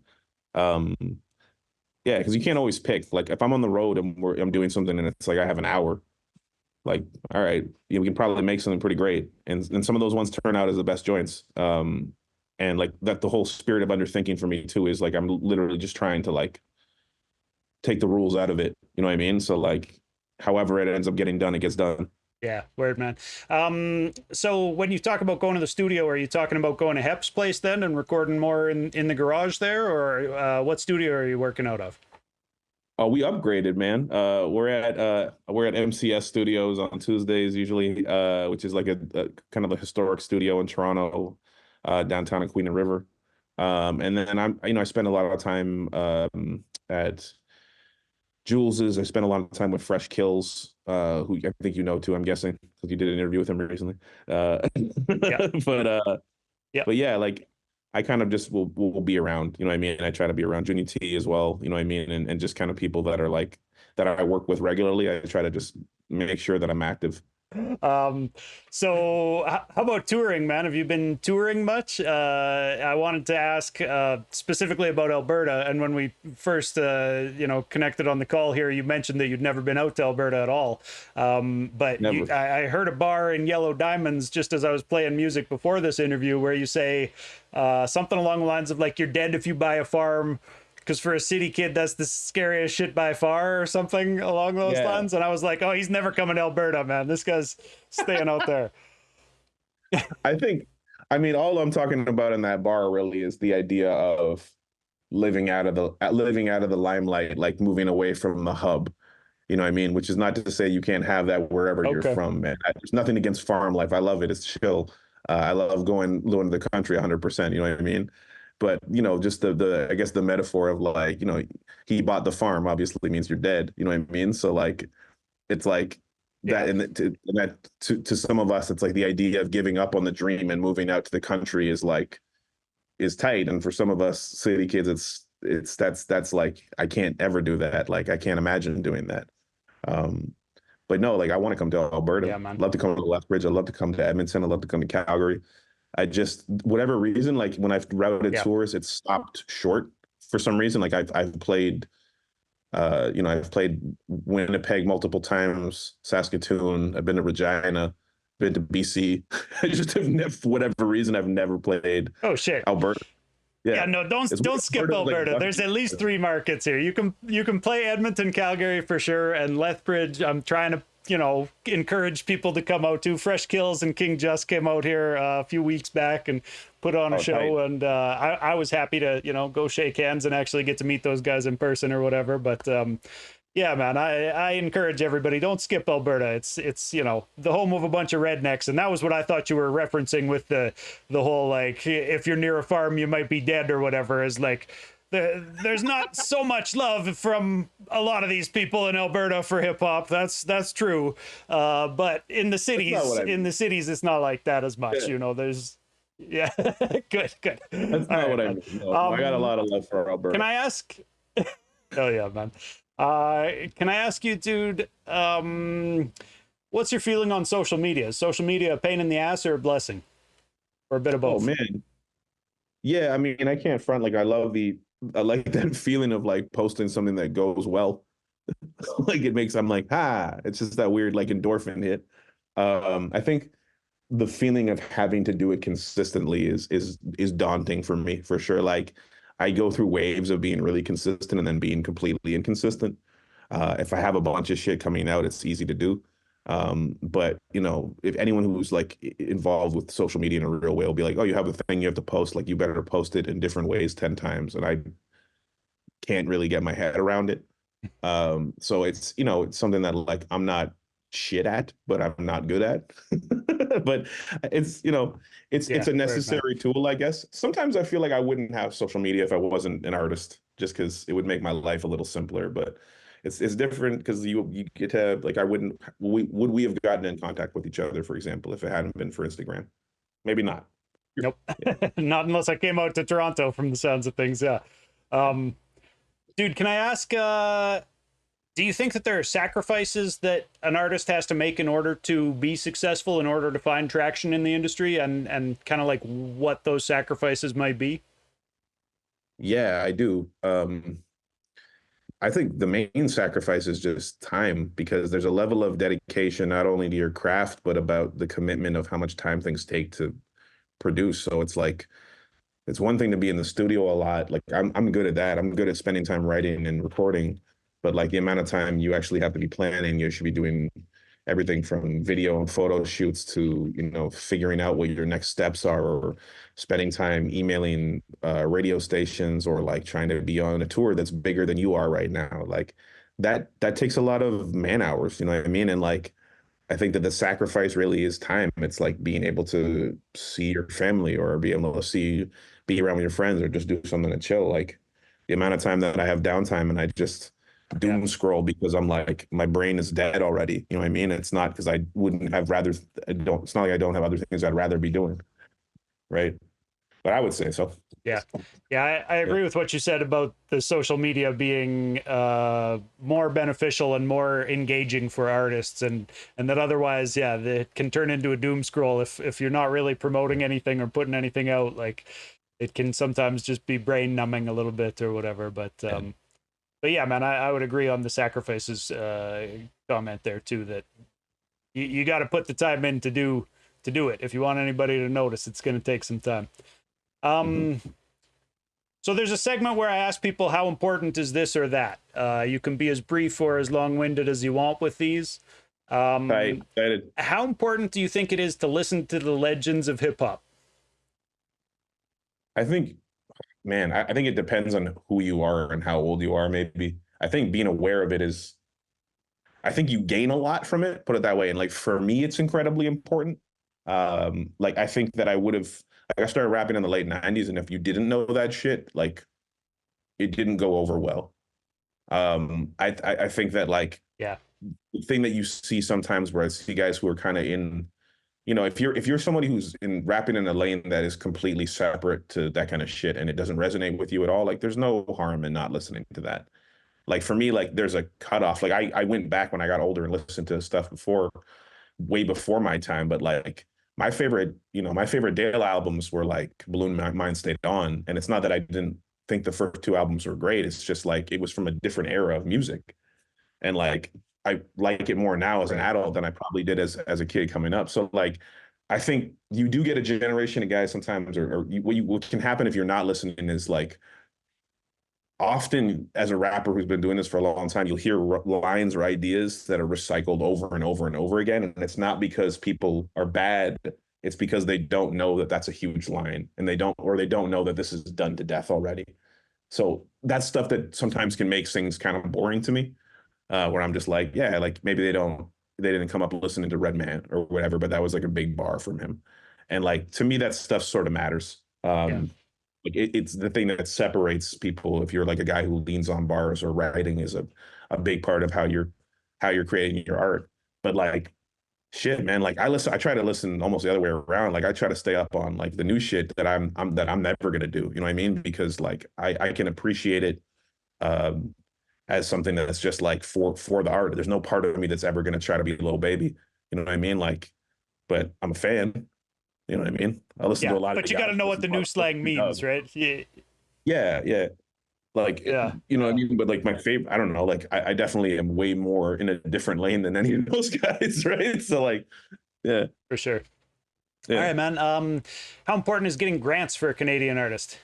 Because you can't always pick. Like, if I'm on the road and I'm doing something and it's like I have an hour, like, all right, we can probably make something pretty great. And some of those ones turn out as the best joints. And like that, the whole spirit of underthinking for me too is like I'm literally just trying to like take the rules out of it. You know what I mean? So like, however it ends up getting done, it gets done. Yeah, word, man. So when you talk about going to the studio, are you talking about going to Hep's place then and recording more in the garage there, or what studio are you working out of? Oh, we upgraded, man. We're at MCS Studios on Tuesdays usually, which is like a kind of a historic studio in Toronto, downtown at Queen and River. And then I spend a lot of time at Jules's. I spent a lot of time with Fresh Kills, who I think you know too, I'm guessing, because you did an interview with him recently. Yeah. But Yeah. but yeah, like I kind of just will be around, you know what I mean? I try to be around Junior T as well, you know what I mean? And just kind of people that are like that I work with regularly. I try to just make sure that I'm active. So how about touring, man? Have you been touring much? I wanted to ask specifically about Alberta. And when we first, connected on the call here, you mentioned that you'd never been out to Alberta at all. But I heard a bar in Yellow Diamonds just as I was playing music before this interview where you say something along the lines of like, you're dead if you buy a farm, because for a city kid, that's the scariest shit by far, or something along those lines. And I was like, oh, he's never coming to Alberta, man. This guy's staying out there. I mean, all I'm talking about in that bar really is the idea of living out of the limelight, like moving away from the hub. You know what I mean? Which is not to say you can't have that wherever you're from, man. There's nothing against farm life. I love it. It's chill. I love going to the country 100%. You know what I mean? But, just I guess the metaphor of like, he bought the farm obviously means you're dead. You know what I mean? So like, it's like that, and to some of us, it's like the idea of giving up on the dream and moving out to the country is tight. And for some of us city kids, that's like, I can't ever do that. Like, I can't imagine doing that. But no, like I want to come to Alberta. Yeah, man. I'd love to come to Lethbridge. I'd love to come to Edmonton. I'd love to come to Calgary. I just, whatever reason, like when I've routed tours, it's stopped short for some reason. Like I've played, I've played Winnipeg multiple times, Saskatoon. I've been to Regina, been to BC. I just have never, for whatever reason, I've never played. Oh shit, Alberta. Yeah, no, don't skip Alberta. Like, there's at least 3 markets here. You can play Edmonton, Calgary for sure, and Lethbridge. I'm trying to encourage people to come out to. Fresh Kills and King Just came out here a few weeks back and put on a show, tight. And I was happy to go shake hands and actually get to meet those guys in person or whatever. But yeah, man, I encourage everybody, don't skip Alberta. It's the home of a bunch of rednecks, and that was what I thought you were referencing with the whole like, if you're near a farm you might be dead or whatever, is like there's not so much love from a lot of these people in Alberta for hip hop. That's true. But in the cities, it's not like that as much. Yeah. There's good. That's not what I mean. No, I got a lot of love for Alberta. Can I ask? Oh yeah, man. Can I ask you, dude? What's your feeling on social media? Is social media a pain in the ass or a blessing, or a bit of both? Oh man. Yeah, I mean, I can't front. Like, I like that feeling of like posting something that goes well. Like I'm like, it's just that weird like endorphin hit. I think the feeling of having to do it consistently is daunting for me, for sure. Like I go through waves of being really consistent and then being completely inconsistent. If I have a bunch of shit coming out, it's easy to do. But if anyone who's like involved with social media in a real way will be like, oh, you have a thing you have to post, like you better post it in different ways 10 times. And I can't really get my head around it. So it's something that like I'm not shit at, but I'm not good at. But it's it's a necessary tool, I guess. Sometimes I feel like I wouldn't have social media if I wasn't an artist, just because it would make my life a little simpler. But it's different because you get to like, would we have gotten in contact with each other, for example, if it hadn't been for Instagram? Maybe not. Nope. Not unless I came out to Toronto, from the sounds of things. Yeah. Dude, can I ask, do you think that there are sacrifices that an artist has to make in order to be successful, in order to find traction in the industry, and kind of like what those sacrifices might be? Yeah, I do. I think the main sacrifice is just time, because there's a level of dedication, not only to your craft, but about the commitment of how much time things take to produce. So it's like, it's one thing to be in the studio a lot. Like I'm good at that. I'm good at spending time writing and recording, but like the amount of time you actually have to be planning, you should be doing everything from video and photo shoots to, you know, figuring out what your next steps are, or spending time emailing radio stations, or like trying to be on a tour that's bigger than you are right now. Like that takes a lot of man hours, you know what I mean? And like, I think that the sacrifice really is time. It's like being able to see your family, or be able to be around with your friends, or just do something to chill. Like the amount of time that I have downtime and I just doom scroll because I'm like, my brain is dead already. You know what I mean? It's not because I wouldn't have rather, it's not like I don't have other things I'd rather be doing. Right. But I would say so. Yeah. Yeah. I agree with what you said about the social media being more beneficial and more engaging for artists, and that otherwise, it can turn into a doom scroll if you're not really promoting anything or putting anything out. Like it can sometimes just be brain numbing a little bit or whatever. But yeah, man, I would agree on the sacrifices comment there too, that you got to put the time in to do it. If you want anybody to notice, it's going to take some time. So there's a segment where I ask people, how important is this or that? You can be as brief or as long-winded as you want with these. Right. How important do you think it is to listen to the legends of hip hop? I think, man, I think it depends on who you are and how old you are, maybe. I think being aware of it is, I think you gain a lot from it, put it that way. And like, for me, it's incredibly important. Like, I think that I started rapping in the late 90s, and if you didn't know that shit, like, it didn't go over well. I think that, like, the thing that you see sometimes, where I see guys who are kind of in, you know, if you're somebody who's in rapping in a lane that is completely separate to that kind of shit, and it doesn't resonate with you at all, like, there's no harm in not listening to that. Like, for me, like, there's a cutoff. Like, I went back when I got older and listened to stuff way before my time, but like, my favorite Dale albums were like Balloon Mind Stayed On. And it's not that I didn't think the first two albums were great. It's just like, it was from a different era of music. And like, I like it more now as an adult than I probably did as a kid coming up. So like, I think you do get a generation of guys sometimes, what can happen if you're not listening is like, often as a rapper who's been doing this for a long time, you'll hear lines or ideas that are recycled over and over and over again. And it's not because people are bad. It's because they don't know that that's a huge line, and they don't know that this is done to death already. So that's stuff that sometimes can make things kind of boring to me, where I'm just like, yeah, like maybe they didn't come up listening to Redman or whatever, but that was like a big bar from him. And like, to me, that stuff sort of matters. Like it's the thing that separates people. If you're like a guy who leans on bars, or writing is a big part of how you're creating your art. But like, shit, man, like I try to listen almost the other way around. Like I try to stay up on like the new shit that I'm never gonna do. You know what I mean? Because like I can appreciate it as something that's just like for the art. There's no part of me that's ever gonna try to be a little baby. You know what I mean? Like, but I'm a fan. You know what I mean? I listen to a lot of. But you got to know what the new slang means, right? Yeah. Like, you know what I mean? But like, my favorite, I don't know, like I definitely am way more in a different lane than any of those guys, right? So like, yeah. For sure. Yeah. All right, man. How important is getting grants for a Canadian artist?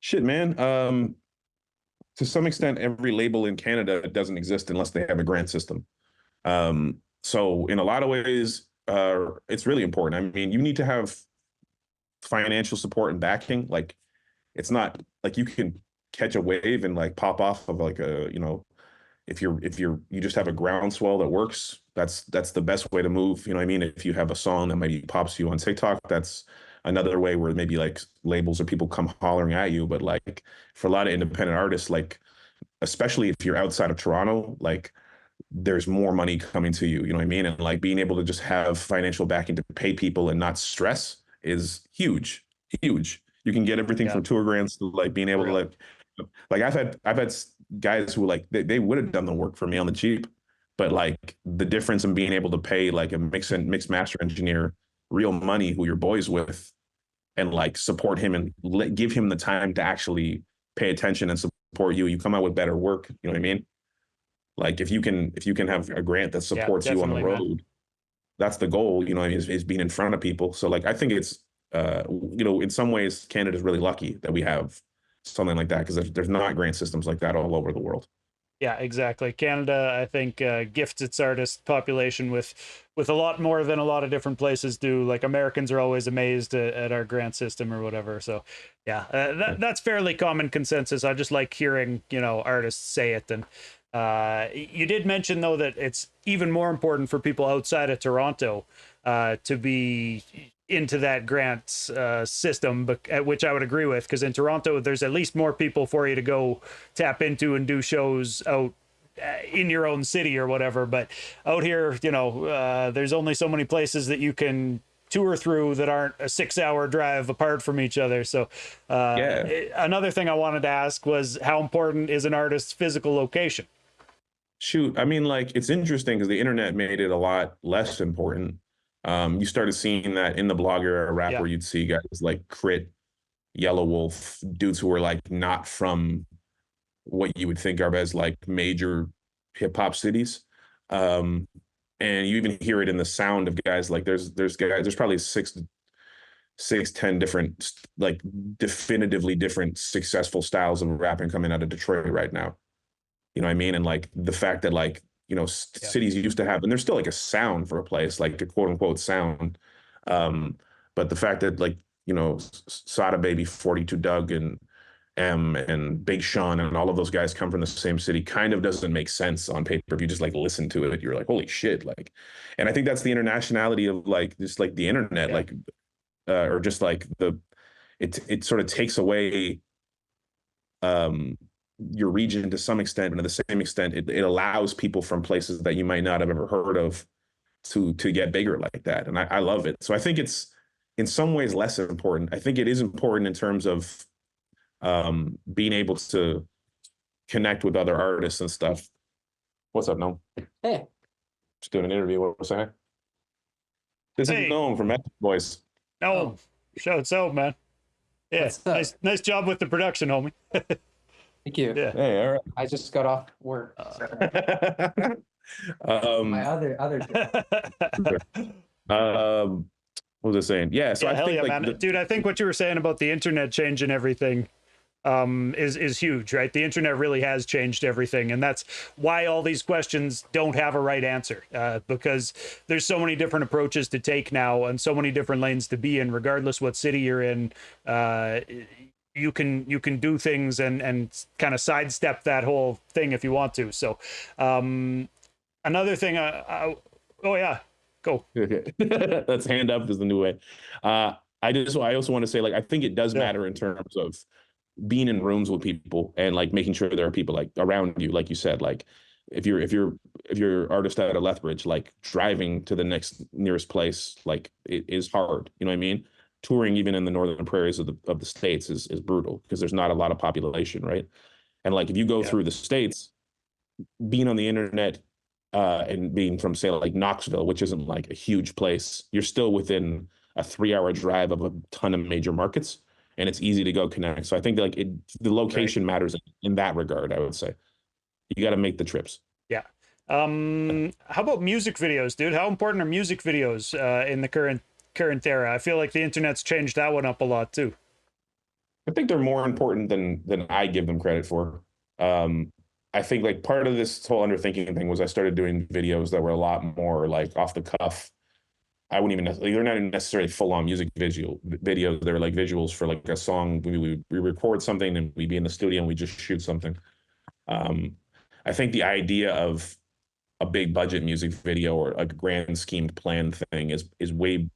Shit, man. To some extent, every label in Canada doesn't exist unless they have a grant system. So in a lot of ways, it's really important. I mean, you need to have financial support and backing. Like, it's not like you can catch a wave and like pop off of like a, you know, if you just have a groundswell that works, that's the best way to move. You know what I mean? If you have a song that maybe pops you on TikTok, that's another way where maybe like labels or people come hollering at you. But like, for a lot of independent artists, like, especially if you're outside of Toronto, like, there's more money coming to you, you know what I mean? And like, being able to just have financial backing to pay people and not stress is huge. You can get everything from tour grants to like being able to like I've had guys who like, they would have done the work for me on the cheap, but like the difference in being able to pay like a mix master engineer real money who you're boys with, and like support him and give him the time to actually pay attention and support you, you come out with better work. You know what I mean? Like, if you can have a grant that supports you on the road, man, that's the goal, you know, is being in front of people. So like, I think it's, you know, in some ways, Canada's really lucky that we have something like that, because there's not grant systems like that all over the world. Yeah, exactly. Canada, I think, gifts its artist population with a lot more than a lot of different places do. Like Americans are always amazed at our grant system or whatever. So, yeah, that's fairly common consensus. I just like hearing, you know, artists say it. And you did mention though that it's even more important for people outside of Toronto to be into that grant system, but which I would agree with, because in Toronto there's at least more people for you to go tap into and do shows out in your own city or whatever. But out here, you know, there's only so many places that you can tour through that aren't a 6-hour drive apart from each other. So another thing I wanted to ask was, how important is an artist's physical location? Shoot, I mean, like, it's interesting because the internet made it a lot less important. You started seeing that in the blogger rap where you'd see guys like Crit, Yellow Wolf, dudes who were like not from what you would think of as like major hip hop cities. And you even hear it in the sound of guys. Like there's guys, there's probably six, 10 different, like definitively different successful styles of rapping coming out of Detroit right now. You know what I mean? And like the fact that like, you know, cities used to have, and there's still like a sound for a place, like a quote unquote sound. But the fact that like, you know, Sada Baby, 42 Doug and and Big Sean and all of those guys come from the same city kind of doesn't make sense on paper. If you just like listen to it, you're like, holy shit. Like, and I think that's the internationality of like, just like the internet, like, or just like it sort of takes away, your region to some extent, and to the same extent, it allows people from places that you might not have ever heard of to get bigger like that. And I love it. So I think it's in some ways less important. I think it is important in terms of being able to connect with other artists and stuff. What's up, Noam? Hey. Just doing an interview. What was that? This is Noam from Metric Boys. No, shouts out, man. Yeah, nice job with the production, homie. Thank you. Yeah. Hey, all right. I just got off work. My other job. What was I saying? Yeah, so I think, like, man. Dude, I think what you were saying about the internet changing everything is huge, right? The internet really has changed everything, and that's why all these questions don't have a right answer, because there's so many different approaches to take now, and so many different lanes to be in, regardless what city you're in. You can do things and kind of sidestep that whole thing if you want to. So another thing, oh yeah, go. That's hand up is the new way. I also want to say, like, I think it does matter in terms of being in rooms with people and like making sure there are people like around you, like you said, like if you're artist out of Lethbridge, like driving to the nearest place, like it is hard. You know what I mean? Touring even in the northern prairies of the states is brutal because there's not a lot of population, right? And like if you go through the states, being on the internet and being from, say, like Knoxville, which isn't like a huge place, you're still within a 3-hour drive of a ton of major markets, and it's easy to go connect. So I think like the location matters in that regard. I would say you got to make the trips. Yeah. How about music videos, dude? How important are music videos in the current era? I feel like the internet's changed that one up a lot too. I think they're more important than I give them credit for. I think like part of this whole underthinking thing was I started doing videos that were a lot more like off the cuff. I wouldn't even they're not even necessarily full on music videos. They're like visuals for like a song. We record something and we be in the studio and we just shoot something. I think the idea of a big budget music video or a grand schemed plan thing is way,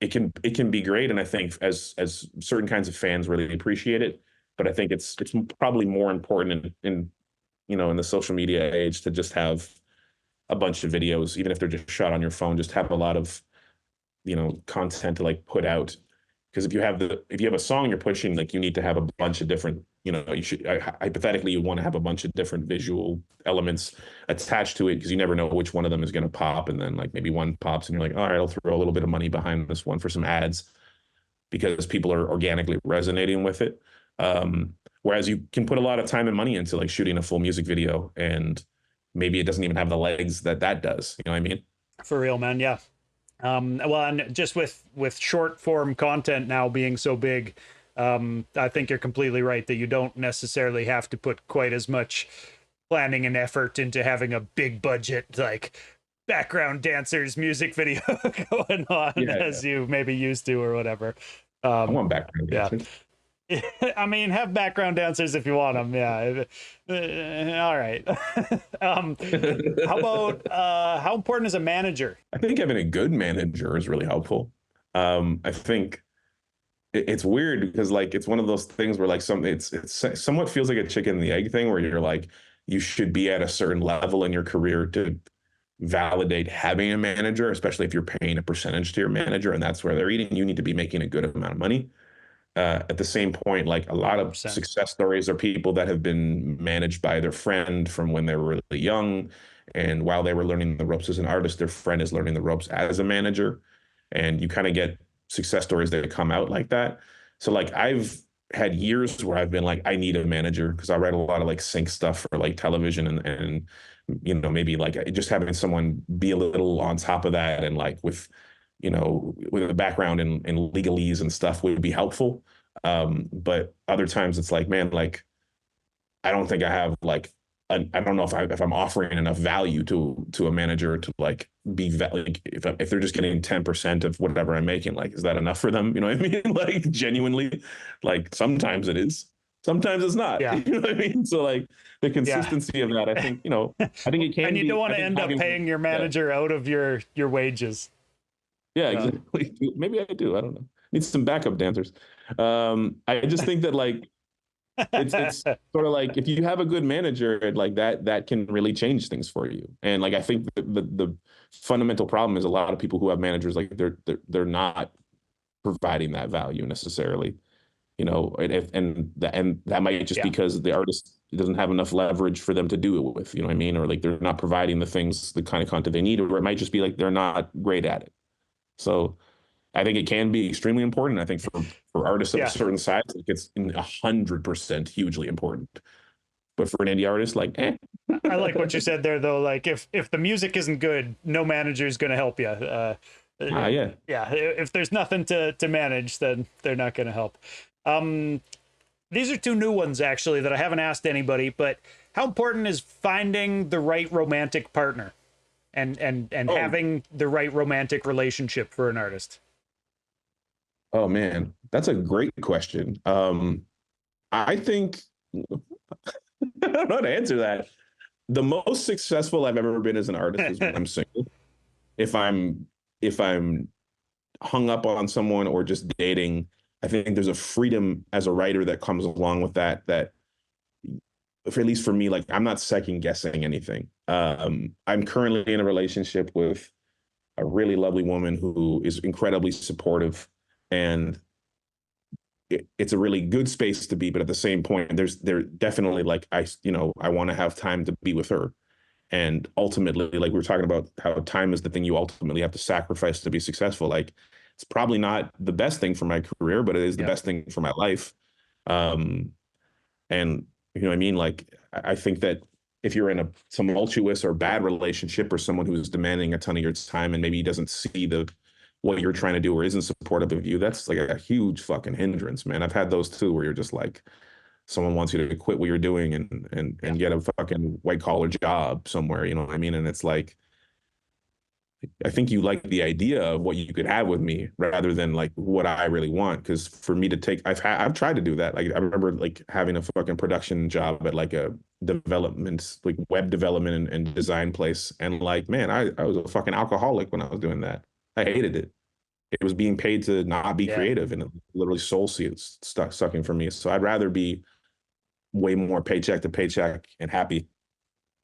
it can be great, and I think as certain kinds of fans really appreciate it, but I think it's probably more important in the social media age to just have a bunch of videos, even if they're just shot on your phone, just have a lot of content to like put out. Because if you have a song you're pushing, like you need to have a bunch of different, you should hypothetically you want to have a bunch of different visual elements attached to it, because you never know which one of them is going to pop, and then like maybe one pops and you're like, all right, I'll throw a little bit of money behind this one for some ads because people are organically resonating with it. Whereas you can put a lot of time and money into like shooting a full music video, and maybe it doesn't even have the legs that does. You know what I mean? For real, man. Yeah. Well, and just with short form content now being so big, I think you're completely right that you don't necessarily have to put quite as much planning an effort into having a big budget, like background dancers music video going on as you maybe used to or whatever. I want background dancers. I mean, have background dancers if you want them. Yeah. All right. How about how important is a manager? I think having a good manager is really helpful. I think it's weird because like it's one of those things where like it's somewhat feels like a chicken and the egg thing where you're like you should be at a certain level in your career to validate having a manager, especially if you're paying a percentage to your manager and that's where they're eating. You need to be making a good amount of money. At the same point, like a lot of 100%. Success stories are people that have been managed by their friend from when they were really young. And while they were learning the ropes as an artist, their friend is learning the ropes as a manager. And you kind of get success stories that come out like that. So like I've had years where I've been like, I need a manager because I write a lot of like sync stuff for like television and you know, maybe like just having someone be a little on top of that and like with, you know, with a background in legalese and stuff would be helpful. But other times it's like, man, like, I don't think I have like, I don't know if I'm offering enough value to a manager to like be like, if they're just getting 10% of whatever I'm making, like, is that enough for them? You know what I mean? Like genuinely, like sometimes it is, sometimes it's not. Yeah. You know what I mean? So like the consistency of that, I think, you know, I think it can and you be, don't want to end up paying your manager out of your wages. Yeah, exactly. Maybe I do. I don't know. Need some backup dancers. I just think that like it's sort of like if you have a good manager, like that can really change things for you. And like I think the fundamental problem is a lot of people who have managers like they're not providing that value necessarily. You know, and that might just because the artist doesn't have enough leverage for them to do it with. You know what I mean? Or like they're not providing the kind of content they need, or it might just be like they're not great at it. So I think it can be extremely important. I think for artists of a certain size, like it's 100% hugely important. But for an indie artist, like, I like what you said there, though. Like, if the music isn't good, no manager is going to help you. Yeah. If there's nothing to manage, then they're not going to help. These are two new ones, actually, that I haven't asked anybody. But how important is finding the right romantic partner? And having the right romantic relationship for an artist? Oh man, that's a great question. I think I don't know how to answer that. The most successful I've ever been as an artist is when I'm single. If I'm hung up on someone or just dating, I think there's a freedom as a writer that comes along with that at least for me, like I'm not second guessing anything. I'm currently in a relationship with a really lovely woman who is incredibly supportive, and it's a really good space to be. But at the same point, there definitely like I want to have time to be with her, and ultimately, like we were talking about how time is the thing you ultimately have to sacrifice to be successful. Like it's probably not the best thing for my career, but it is the best thing for my life. And you know what I mean? Like, I think that if you're in a tumultuous or bad relationship or someone who's demanding a ton of your time and maybe doesn't see what you're trying to do or isn't supportive of you, that's like a huge fucking hindrance, man. I've had those too, where you're just like, someone wants you to quit what you're doing and get a fucking white collar job somewhere, you know what I mean? And it's like, I think you like the idea of what you could have with me rather than like what I really want. Because for me to take, I've tried to do that. Like I remember like having a fucking production job at like a development, like web development and design place. And like, man, I was a fucking alcoholic when I was doing that. I hated it. It was being paid to not be creative and it literally soul sucking for me. So I'd rather be way more paycheck to paycheck and happy,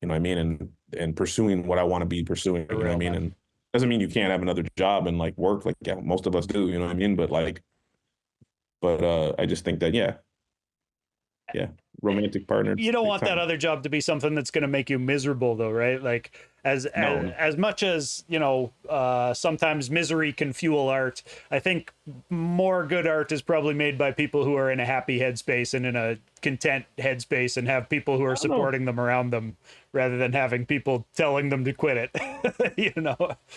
you know what I mean? And pursuing what I want to be pursuing, you know what I mean? And doesn't mean you can't have another job and like work, like most of us do, you know what I mean? But I just think that romantic partner. You don't want that other job to be something that's going to make you miserable, though, right? Like as much as sometimes misery can fuel art. I think more good art is probably made by people who are in a happy headspace and in a content headspace and have people who are supporting them around them, rather than having people telling them to quit it. I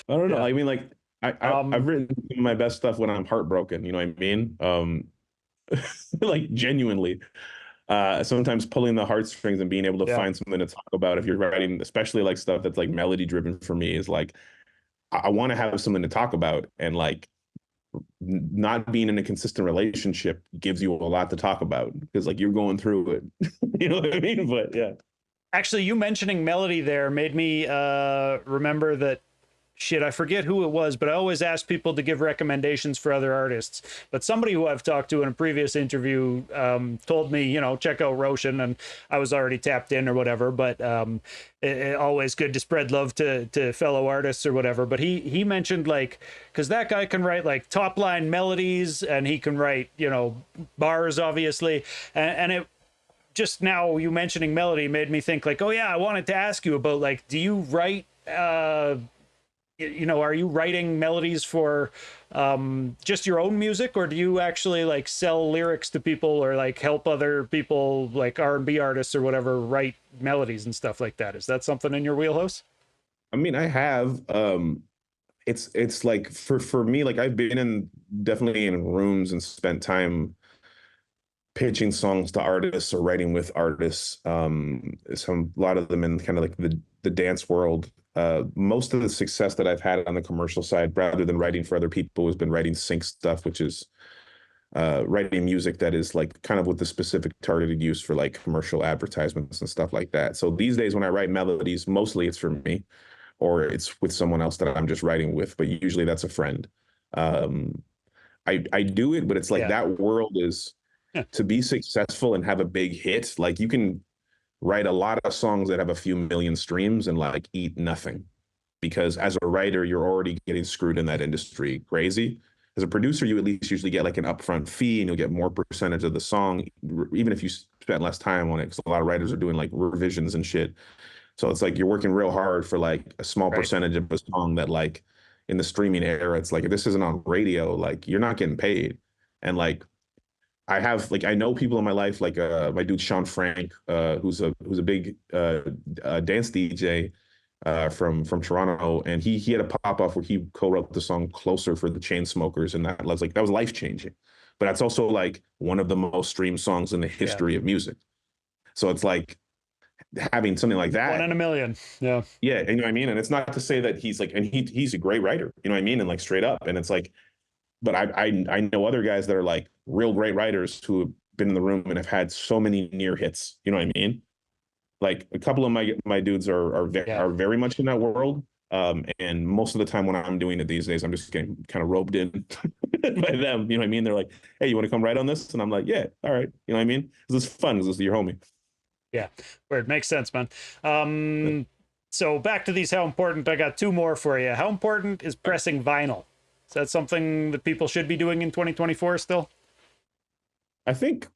don't know. I mean, like I've written my best stuff when I'm heartbroken. You know what I mean? Like genuinely. sometimes pulling the heartstrings and being able to find something to talk about if you're writing, especially like stuff that's like melody driven for me, is like I want to have something to talk about, and like not being in a consistent relationship gives you a lot to talk about because like you're going through it. You know what I mean? But yeah. Actually, you mentioning melody there made me remember that shit, I forget who it was, but I always ask people to give recommendations for other artists. But somebody who I've talked to in a previous interview told me, you know, check out Roshin, and I was already tapped in or whatever. But always good to spread love to fellow artists or whatever. But he mentioned like, because that guy can write like top line melodies, and he can write, you know, bars obviously, and it. Just now you mentioning melody made me think like, oh yeah, I wanted to ask you about like, do you write you know, are you writing melodies for just your own music, or do you actually like sell lyrics to people or like help other people like R&B artists or whatever write melodies and stuff like that? Is that something in your wheelhouse? I mean, I have it's like for me, like I've been definitely in rooms and spent time pitching songs to artists or writing with artists. A lot of them in kind of like the dance world. Most of the success that I've had on the commercial side, rather than writing for other people, has been writing sync stuff, which is writing music that is like kind of with the specific targeted use for like commercial advertisements and stuff like that. So these days when I write melodies, mostly it's for me or it's with someone else that I'm just writing with, but usually that's a friend. I do it, but it's like that world is to be successful and have a big hit. Like you can write a lot of songs that have a few million streams and like eat nothing, because as a writer, you're already getting screwed in that industry crazy. As a producer, you at least usually get like an upfront fee and you'll get more percentage of the song, even if you spend less time on it, because a lot of writers are doing like revisions and shit. So it's like you're working real hard for like a small percentage of a song that like in the streaming era, it's like, if this isn't on radio, like you're not getting paid. And like, I have like, I know people in my life, like my dude Sean Frank, who's a big dance DJ from Toronto, and he had a pop off where he co-wrote the song "Closer" for the Chainsmokers, and that was life changing. But that's also like one of the most streamed songs in the history of music. So it's like having something like that, 1 in a million. Yeah, you know what I mean. And it's not to say that he's like, and he's a great writer, you know what I mean, and like straight up. And it's like, but I know other guys that are like real great writers who have been in the room and have had so many near hits. You know what I mean? Like a couple of my dudes are very much in that world. And most of the time when I'm doing it these days, I'm just getting kind of roped in by them. You know what I mean? They're like, "Hey, you want to come write on this?" And I'm like, "Yeah, all right." You know what I mean? This is fun. This is your homie. Yeah, weird. Makes sense, man. So back to these. How important? I got 2 more for you. How important is pressing vinyl? Is that something that people should be doing in 2024 still? I think,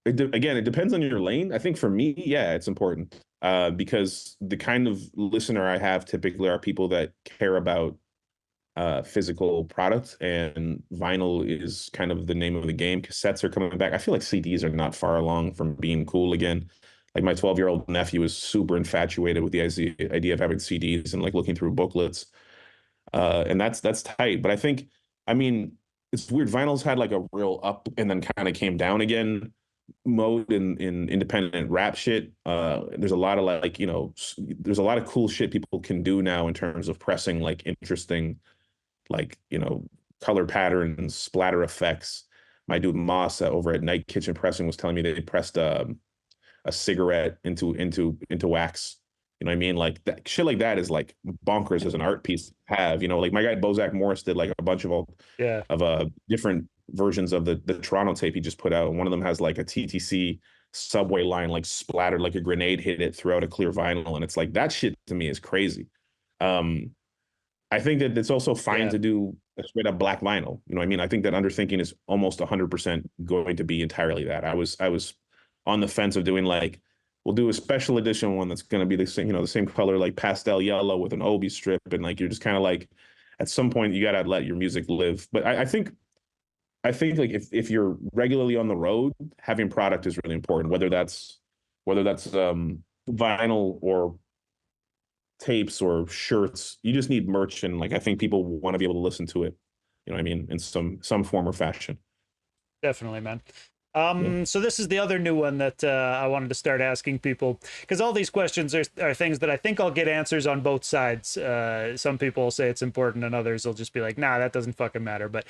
again, it depends on your lane. I think for me, yeah, it's important because the kind of listener I have typically are people that care about physical products, and vinyl is kind of the name of the game. Cassettes are coming back. I feel like CDs are not far along from being cool again. Like my 12-year-old nephew is super infatuated with the idea of having CDs and like looking through booklets. And that's tight. But I think, I mean, it's weird. Vinyl's had like a real up and then kind of came down again mode in independent rap shit. There's a lot of like, you know, there's a lot of cool shit people can do now in terms of pressing like interesting, like, you know, color patterns, splatter effects. My dude Moss over at Night Kitchen Pressing was telling me they pressed a cigarette into wax. You know what I mean? Like that shit like that is like bonkers as an art piece to have. You know, like my guy Bozak Morris did like a bunch of different versions of the Toronto tape he just put out. And one of them has like a TTC subway line like splattered like a grenade hit it throughout a clear vinyl. And it's like that shit to me is crazy. I think that it's also fine to do a straight up black vinyl. You know what I mean? I think that Underthinking is almost 100% going to be entirely that. I was on the fence of doing like, we'll do a special edition one that's going to be the same, you know, the same color, like pastel yellow with an Obi strip. And like, you're just kind of like, at some point you got to let your music live. But I think like if you're regularly on the road, having product is really important, whether that's vinyl or tapes or shirts. You just need merch. And like, I think people want to be able to listen to it, you know what I mean, in some form or fashion. Definitely, man. So this is the other new one that I wanted to start asking people, because all these questions are things that I think I'll get answers on both sides. Some people will say it's important and others will just be like, nah, that doesn't fucking matter. But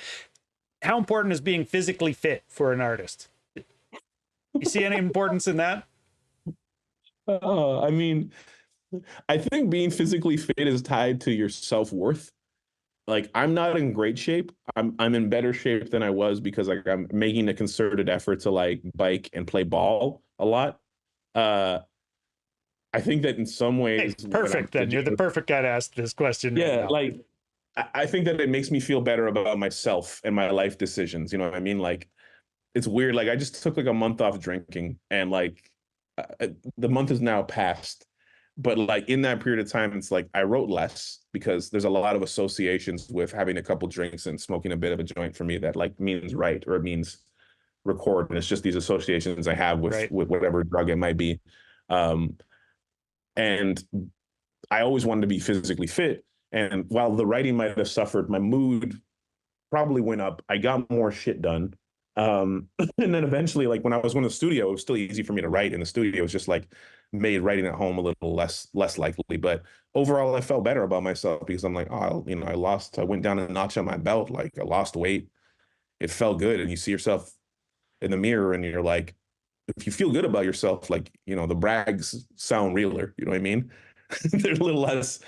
how important is being physically fit for an artist? You see any importance in that? I mean, I think being physically fit is tied to your self-worth. Like, I'm not in great shape. I'm in better shape than I was because like I'm making a concerted effort to like bike and play ball a lot. I think that in some ways, hey, perfect. Then you're the perfect guy to ask this question. Yeah, right like I think that it makes me feel better about myself and my life decisions. You know what I mean? Like, it's weird. Like, I just took like a month off drinking, and like the month is now passed. But like in that period of time, it's like I wrote less because there's a lot of associations with having a couple drinks and smoking a bit of a joint for me that like means write or it means record. And it's just these associations I have with whatever drug it might be. And I always wanted to be physically fit. And while the writing might have suffered, my mood probably went up. I got more shit done. And then eventually, like when I was going to the studio, it was still easy for me to write in the studio. It was just like made writing at home a little less likely. But overall, I felt better about myself because I'm like, oh, you know, I went down a notch on my belt. Like I lost weight. It felt good. And you see yourself in the mirror and you're like, if you feel good about yourself, like, you know, the brags sound realer. You know what I mean? They're a little less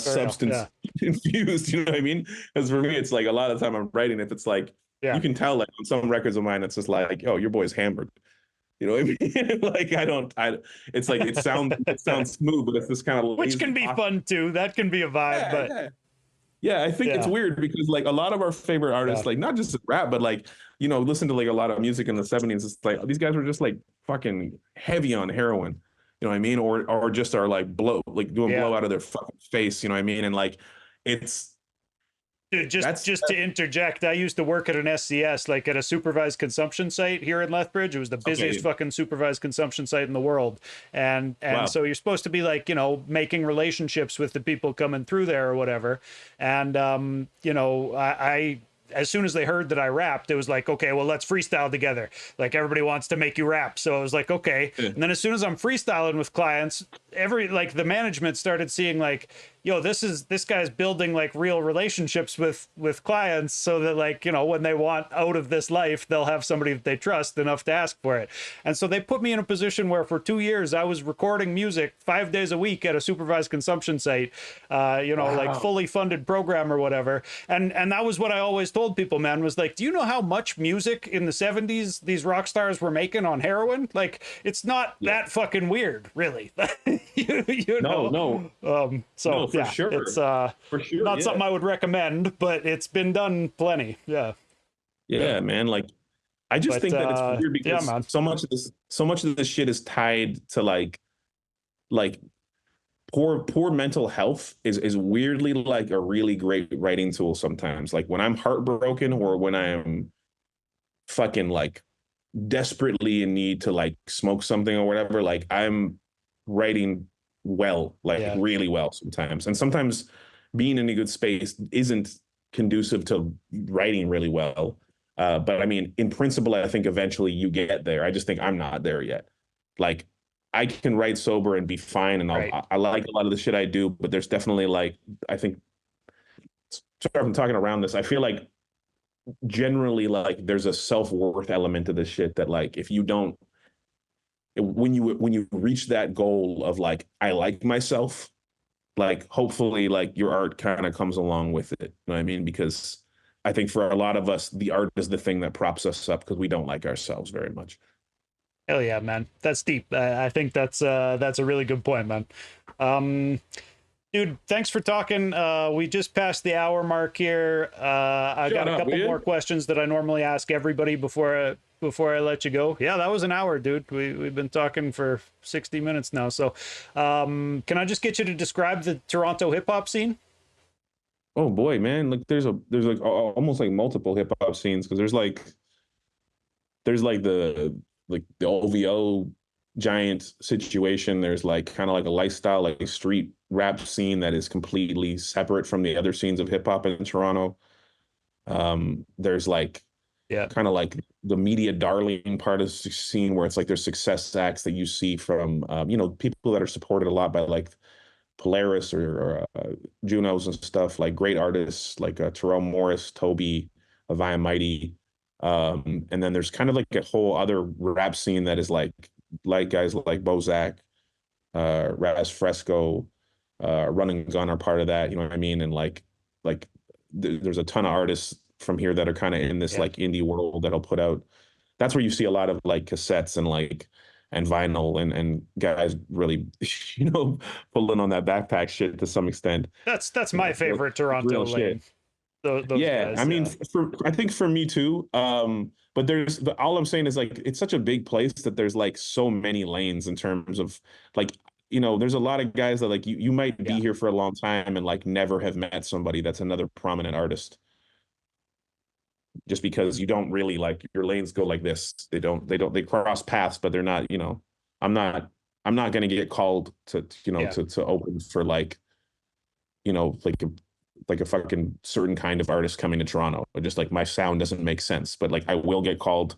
substance infused. You know what I mean? Because for me, it's like a lot of the time I'm writing, if it's like, you can tell like on some records of mine, it's just like, oh, your boy's hammered. You know what I mean? Like it's like it sounds smooth, but it's this kind of which can be fun too. That can be a vibe, yeah, I think it's weird because like a lot of our favorite artists, like not just rap, but like, you know, listen to like a lot of music in the 70s. It's like these guys were just like fucking heavy on heroin. You know what I mean? Or just are like blow out of their fucking face. You know what I mean? And like it's. Dude, just to interject, I used to work at an SCS, like at a supervised consumption site here in Lethbridge. It was the busiest fucking supervised consumption site in the world. And so you're supposed to be like, you know, making relationships with the people coming through there or whatever. And, you know, I as soon as they heard that I rapped, it was like, okay, well, let's freestyle together. Like everybody wants to make you rap. So I was like, okay. And then as soon as I'm freestyling with clients, the management started seeing like, yo, this guy's building like real relationships with clients so that like, you know, when they want out of this life, they'll have somebody that they trust enough to ask for it. And so they put me in a position where for 2 years I was recording music 5 days a week at a supervised consumption site, you know, like fully funded program or whatever. And that was what I always told people, man, was like, do you know how much music in the 70s these rock stars were making on heroin? Like, it's not that fucking weird, really. you know? No. For sure. It's not something I would recommend, but it's been done plenty. Yeah, man. Like, I just think that it's weird because so much of this shit is tied to like poor mental health is weirdly like a really great writing tool sometimes. Like when I'm heartbroken or when I'm fucking like desperately in need to like smoke something or whatever, like I'm writing really well sometimes. And sometimes being in a good space isn't conducive to writing really well. But I mean, in principle, I think eventually you get there. I just think I'm not there yet. Like I can write sober and be fine. And I like a lot of the shit I do, but there's definitely like, I think, sorry if I'm talking around this, I feel like generally like there's a self-worth element to this shit that like, if you don't, when you reach that goal of like, I like myself, like hopefully like your art kind of comes along with it. You know what I mean? Because I think for a lot of us, the art is the thing that props us up because we don't like ourselves very much. Hell yeah, man. That's deep. I think that's a really good point, man. Dude, thanks for talking. We just passed the hour mark here. I got a couple more questions that I normally ask everybody before I let you go. Yeah, that was an hour, dude. We've been talking for 60 minutes now. So can I just get you to describe the Toronto hip hop scene? Oh boy, man. Like there's like almost like multiple hip hop scenes because there's like the OVO giant situation. There's like kind of like a lifestyle, like a street rap scene that is completely separate from the other scenes of hip hop in Toronto. There's like kind of like the media darling part of the scene where it's like there's success acts that you see from, you know, people that are supported a lot by like Polaris or Junos and stuff, like great artists like Terrell Morris, Toby, Avaya Mighty. And then there's kind of like a whole other rap scene that is like guys like Bozak, Raz Fresco, Run and Gun are part of that, you know what I mean? And like there's a ton of artists from here that are kind of in this like indie world that'll put out. That's where you see a lot of like cassettes and like and vinyl and guys really, you know, pulling on that backpack shit to some extent. That's my favorite Toronto lane. Those guys, I mean, I think for me too. But all I'm saying is like it's such a big place that there's like so many lanes in terms of like, you know, there's a lot of guys that like you might be here for a long time and like never have met somebody that's another prominent artist. Just because you don't really like your lanes go like this. They cross paths, but they're not, you know, I'm not going to get called to, you know, to open for like, you know, like a fucking certain kind of artist coming to Toronto. But just like my sound doesn't make sense, but like I will get called.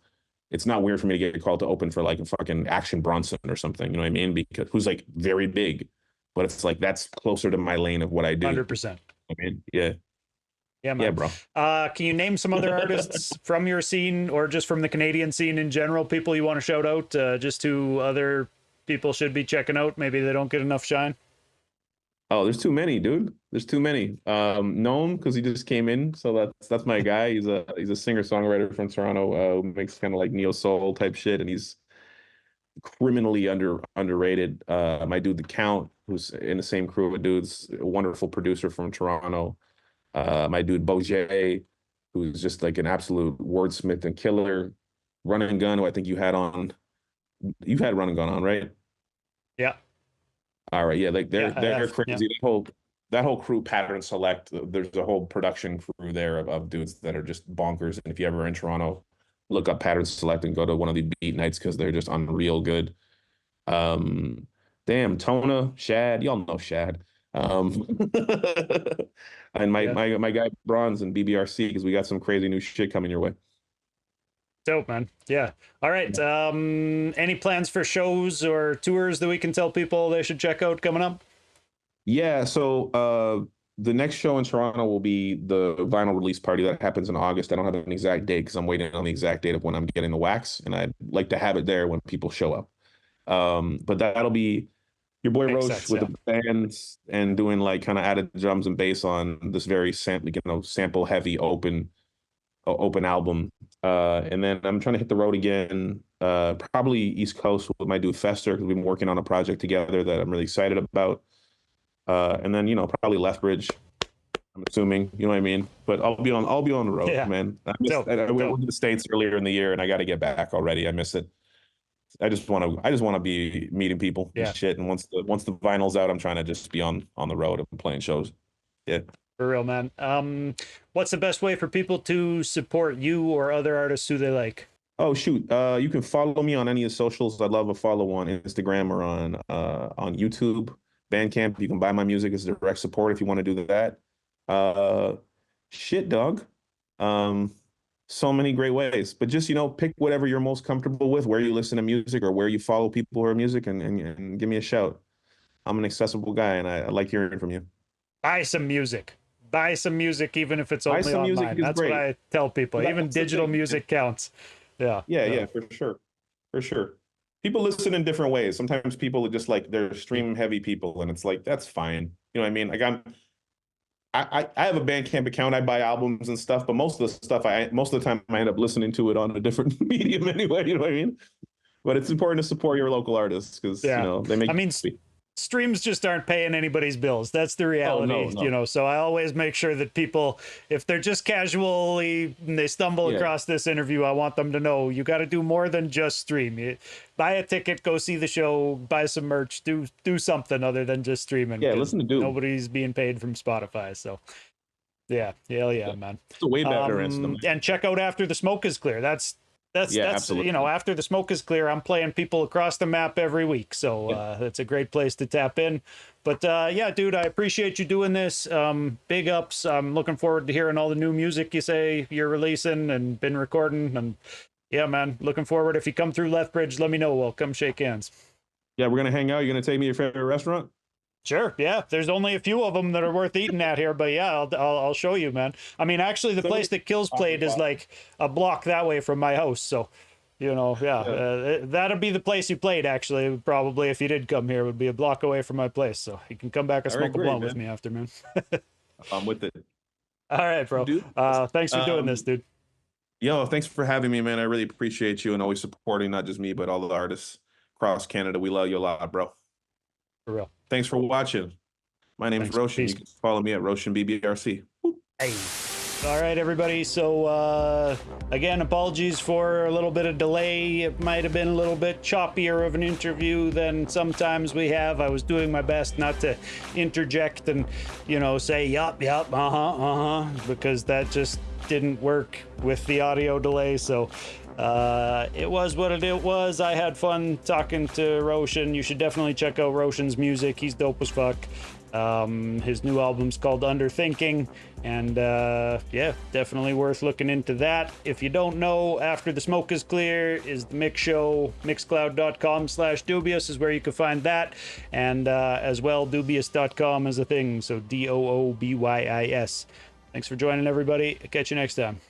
It's not weird for me to get called to open for like a fucking Action Bronson or something, you know what I mean? Because who's like very big, but it's like that's closer to my lane of what I do. 100%. I mean, yeah. Yeah, man. Yeah, bro. Can you name some other artists from your scene or just from the Canadian scene in general, people you want to shout out, just who other people should be checking out? Maybe they don't get enough shine. Oh, there's too many, dude. There's too many. Gnome, because he just came in, so that's my guy. He's a singer-songwriter from Toronto, who makes kind of like neo soul type shit, and he's criminally underrated. My dude, The Count, who's in the same crew with dudes, a wonderful producer from Toronto. My dude Boje, who's just like an absolute wordsmith and killer. Run and Gun, who I think you've had Run and Gun on, right? Yeah. All right, yeah, like they're crazy. Yeah. That whole crew, Pattern Select, there's a whole production crew there of dudes that are just bonkers. And if you ever in Toronto, look up Pattern Select and go to one of the beat nights because they're just unreal good. Damn, Tona, Shad, y'all know Shad. And my guy Bronze and BBRC, because we got some crazy new shit coming your way. Dope, man. Yeah. All right. Any plans for shows or tours that we can tell people they should check out coming up? Yeah. So the next show in Toronto will be the vinyl release party that happens in August. I don't have an exact date because I'm waiting on the exact date of when I'm getting the wax, and I'd like to have it there when people show up. But that'll be your boy Rosh with the bands and doing like kind of added drums and bass on this very sample heavy open album. And then I'm trying to hit the road again, probably East Coast with my dude Fester, because we've been working on a project together that I'm really excited about. And then, you know, probably Lethbridge, I'm assuming, you know what I mean? But I'll be on the road, man. I went to the States earlier in the year and I got to get back already. I miss it. I just want to be meeting people and shit. And once the vinyl's out, I'm trying to just be on the road and playing shows. Yeah. For real, man. What's the best way for people to support you or other artists who they like? Oh, shoot. You can follow me on any of the socials. I'd love a follow on Instagram or on YouTube, Bandcamp. You can buy my music as direct support if you want to do that. Shit, dog. So many great ways, but just, you know, pick whatever you're most comfortable with, where you listen to music or where you follow people who are music, and give me a shout. I'm an accessible guy, and I like hearing from you. Buy some music, even if it's only online. That's great. What I tell people. Even digital music counts. Yeah, for sure. People listen in different ways. Sometimes people are just like, they're stream heavy people, and it's like, that's fine. You know what I mean? Like I have a Bandcamp account. I buy albums and stuff, but most of the time I end up listening to it on a different medium anyway. You know what I mean? But it's important to support your local artists because you know they make. I mean, streams just aren't paying anybody's bills. That's the reality, no. You know. So I always make sure that people, if they're just casually and they stumble across this interview, I want them to know you got to do more than just stream. Buy a ticket, go see the show, buy some merch, do something other than just streaming. Yeah, listen to Doob. Nobody's being paid from Spotify, so hell yeah, man. It's a way better answer. And check out After the Smoke is Clear. That's That's absolutely. you know, after the smoke is clear, I'm playing people across the map every week, so that's a great place to tap in. But yeah, dude, I appreciate you doing this. Big ups. I'm looking forward to hearing all the new music you say you're releasing and been recording. And yeah, man, looking forward. If you come through Lethbridge, let me know. We'll come shake hands. Yeah, we're gonna hang out. You're gonna take me to your favorite restaurant? Sure. Yeah. There's only a few of them that are worth eating at here, but yeah, I'll show you, man. I mean, actually, the place that Kills played is like a block that way from my house. So, you know, that'd be the place you played. Actually, probably if you did come here, it would be a block away from my place. So you can come back and smoke a blunt with me after, man. I'm with it. All right, bro. Dude, thanks for doing this, dude. Yo, thanks for having me, man. I really appreciate you and always supporting not just me, but all the artists across Canada. We love you a lot, bro. For real. Thanks for watching. My name is Roshin. You can follow me at Roshin BBRC. Hey. All right, everybody. So again, apologies for a little bit of delay. It might have been a little bit choppier of an interview than sometimes we have. I was doing my best not to interject and, you know, say yup, because that just didn't work with the audio delay. So it was what it was. I had fun talking to Roshin. You should definitely check out Roshin's music. He's dope as fuck. His new album's called Underthinking, and yeah, definitely worth looking into that. If you don't know, After the Smoke is Clear is the mix show. Mixcloud.com/Doobyis is where you can find that, and as well, Doobyis.com is a thing, so Doobyis. Thanks for joining, everybody. Catch you next time.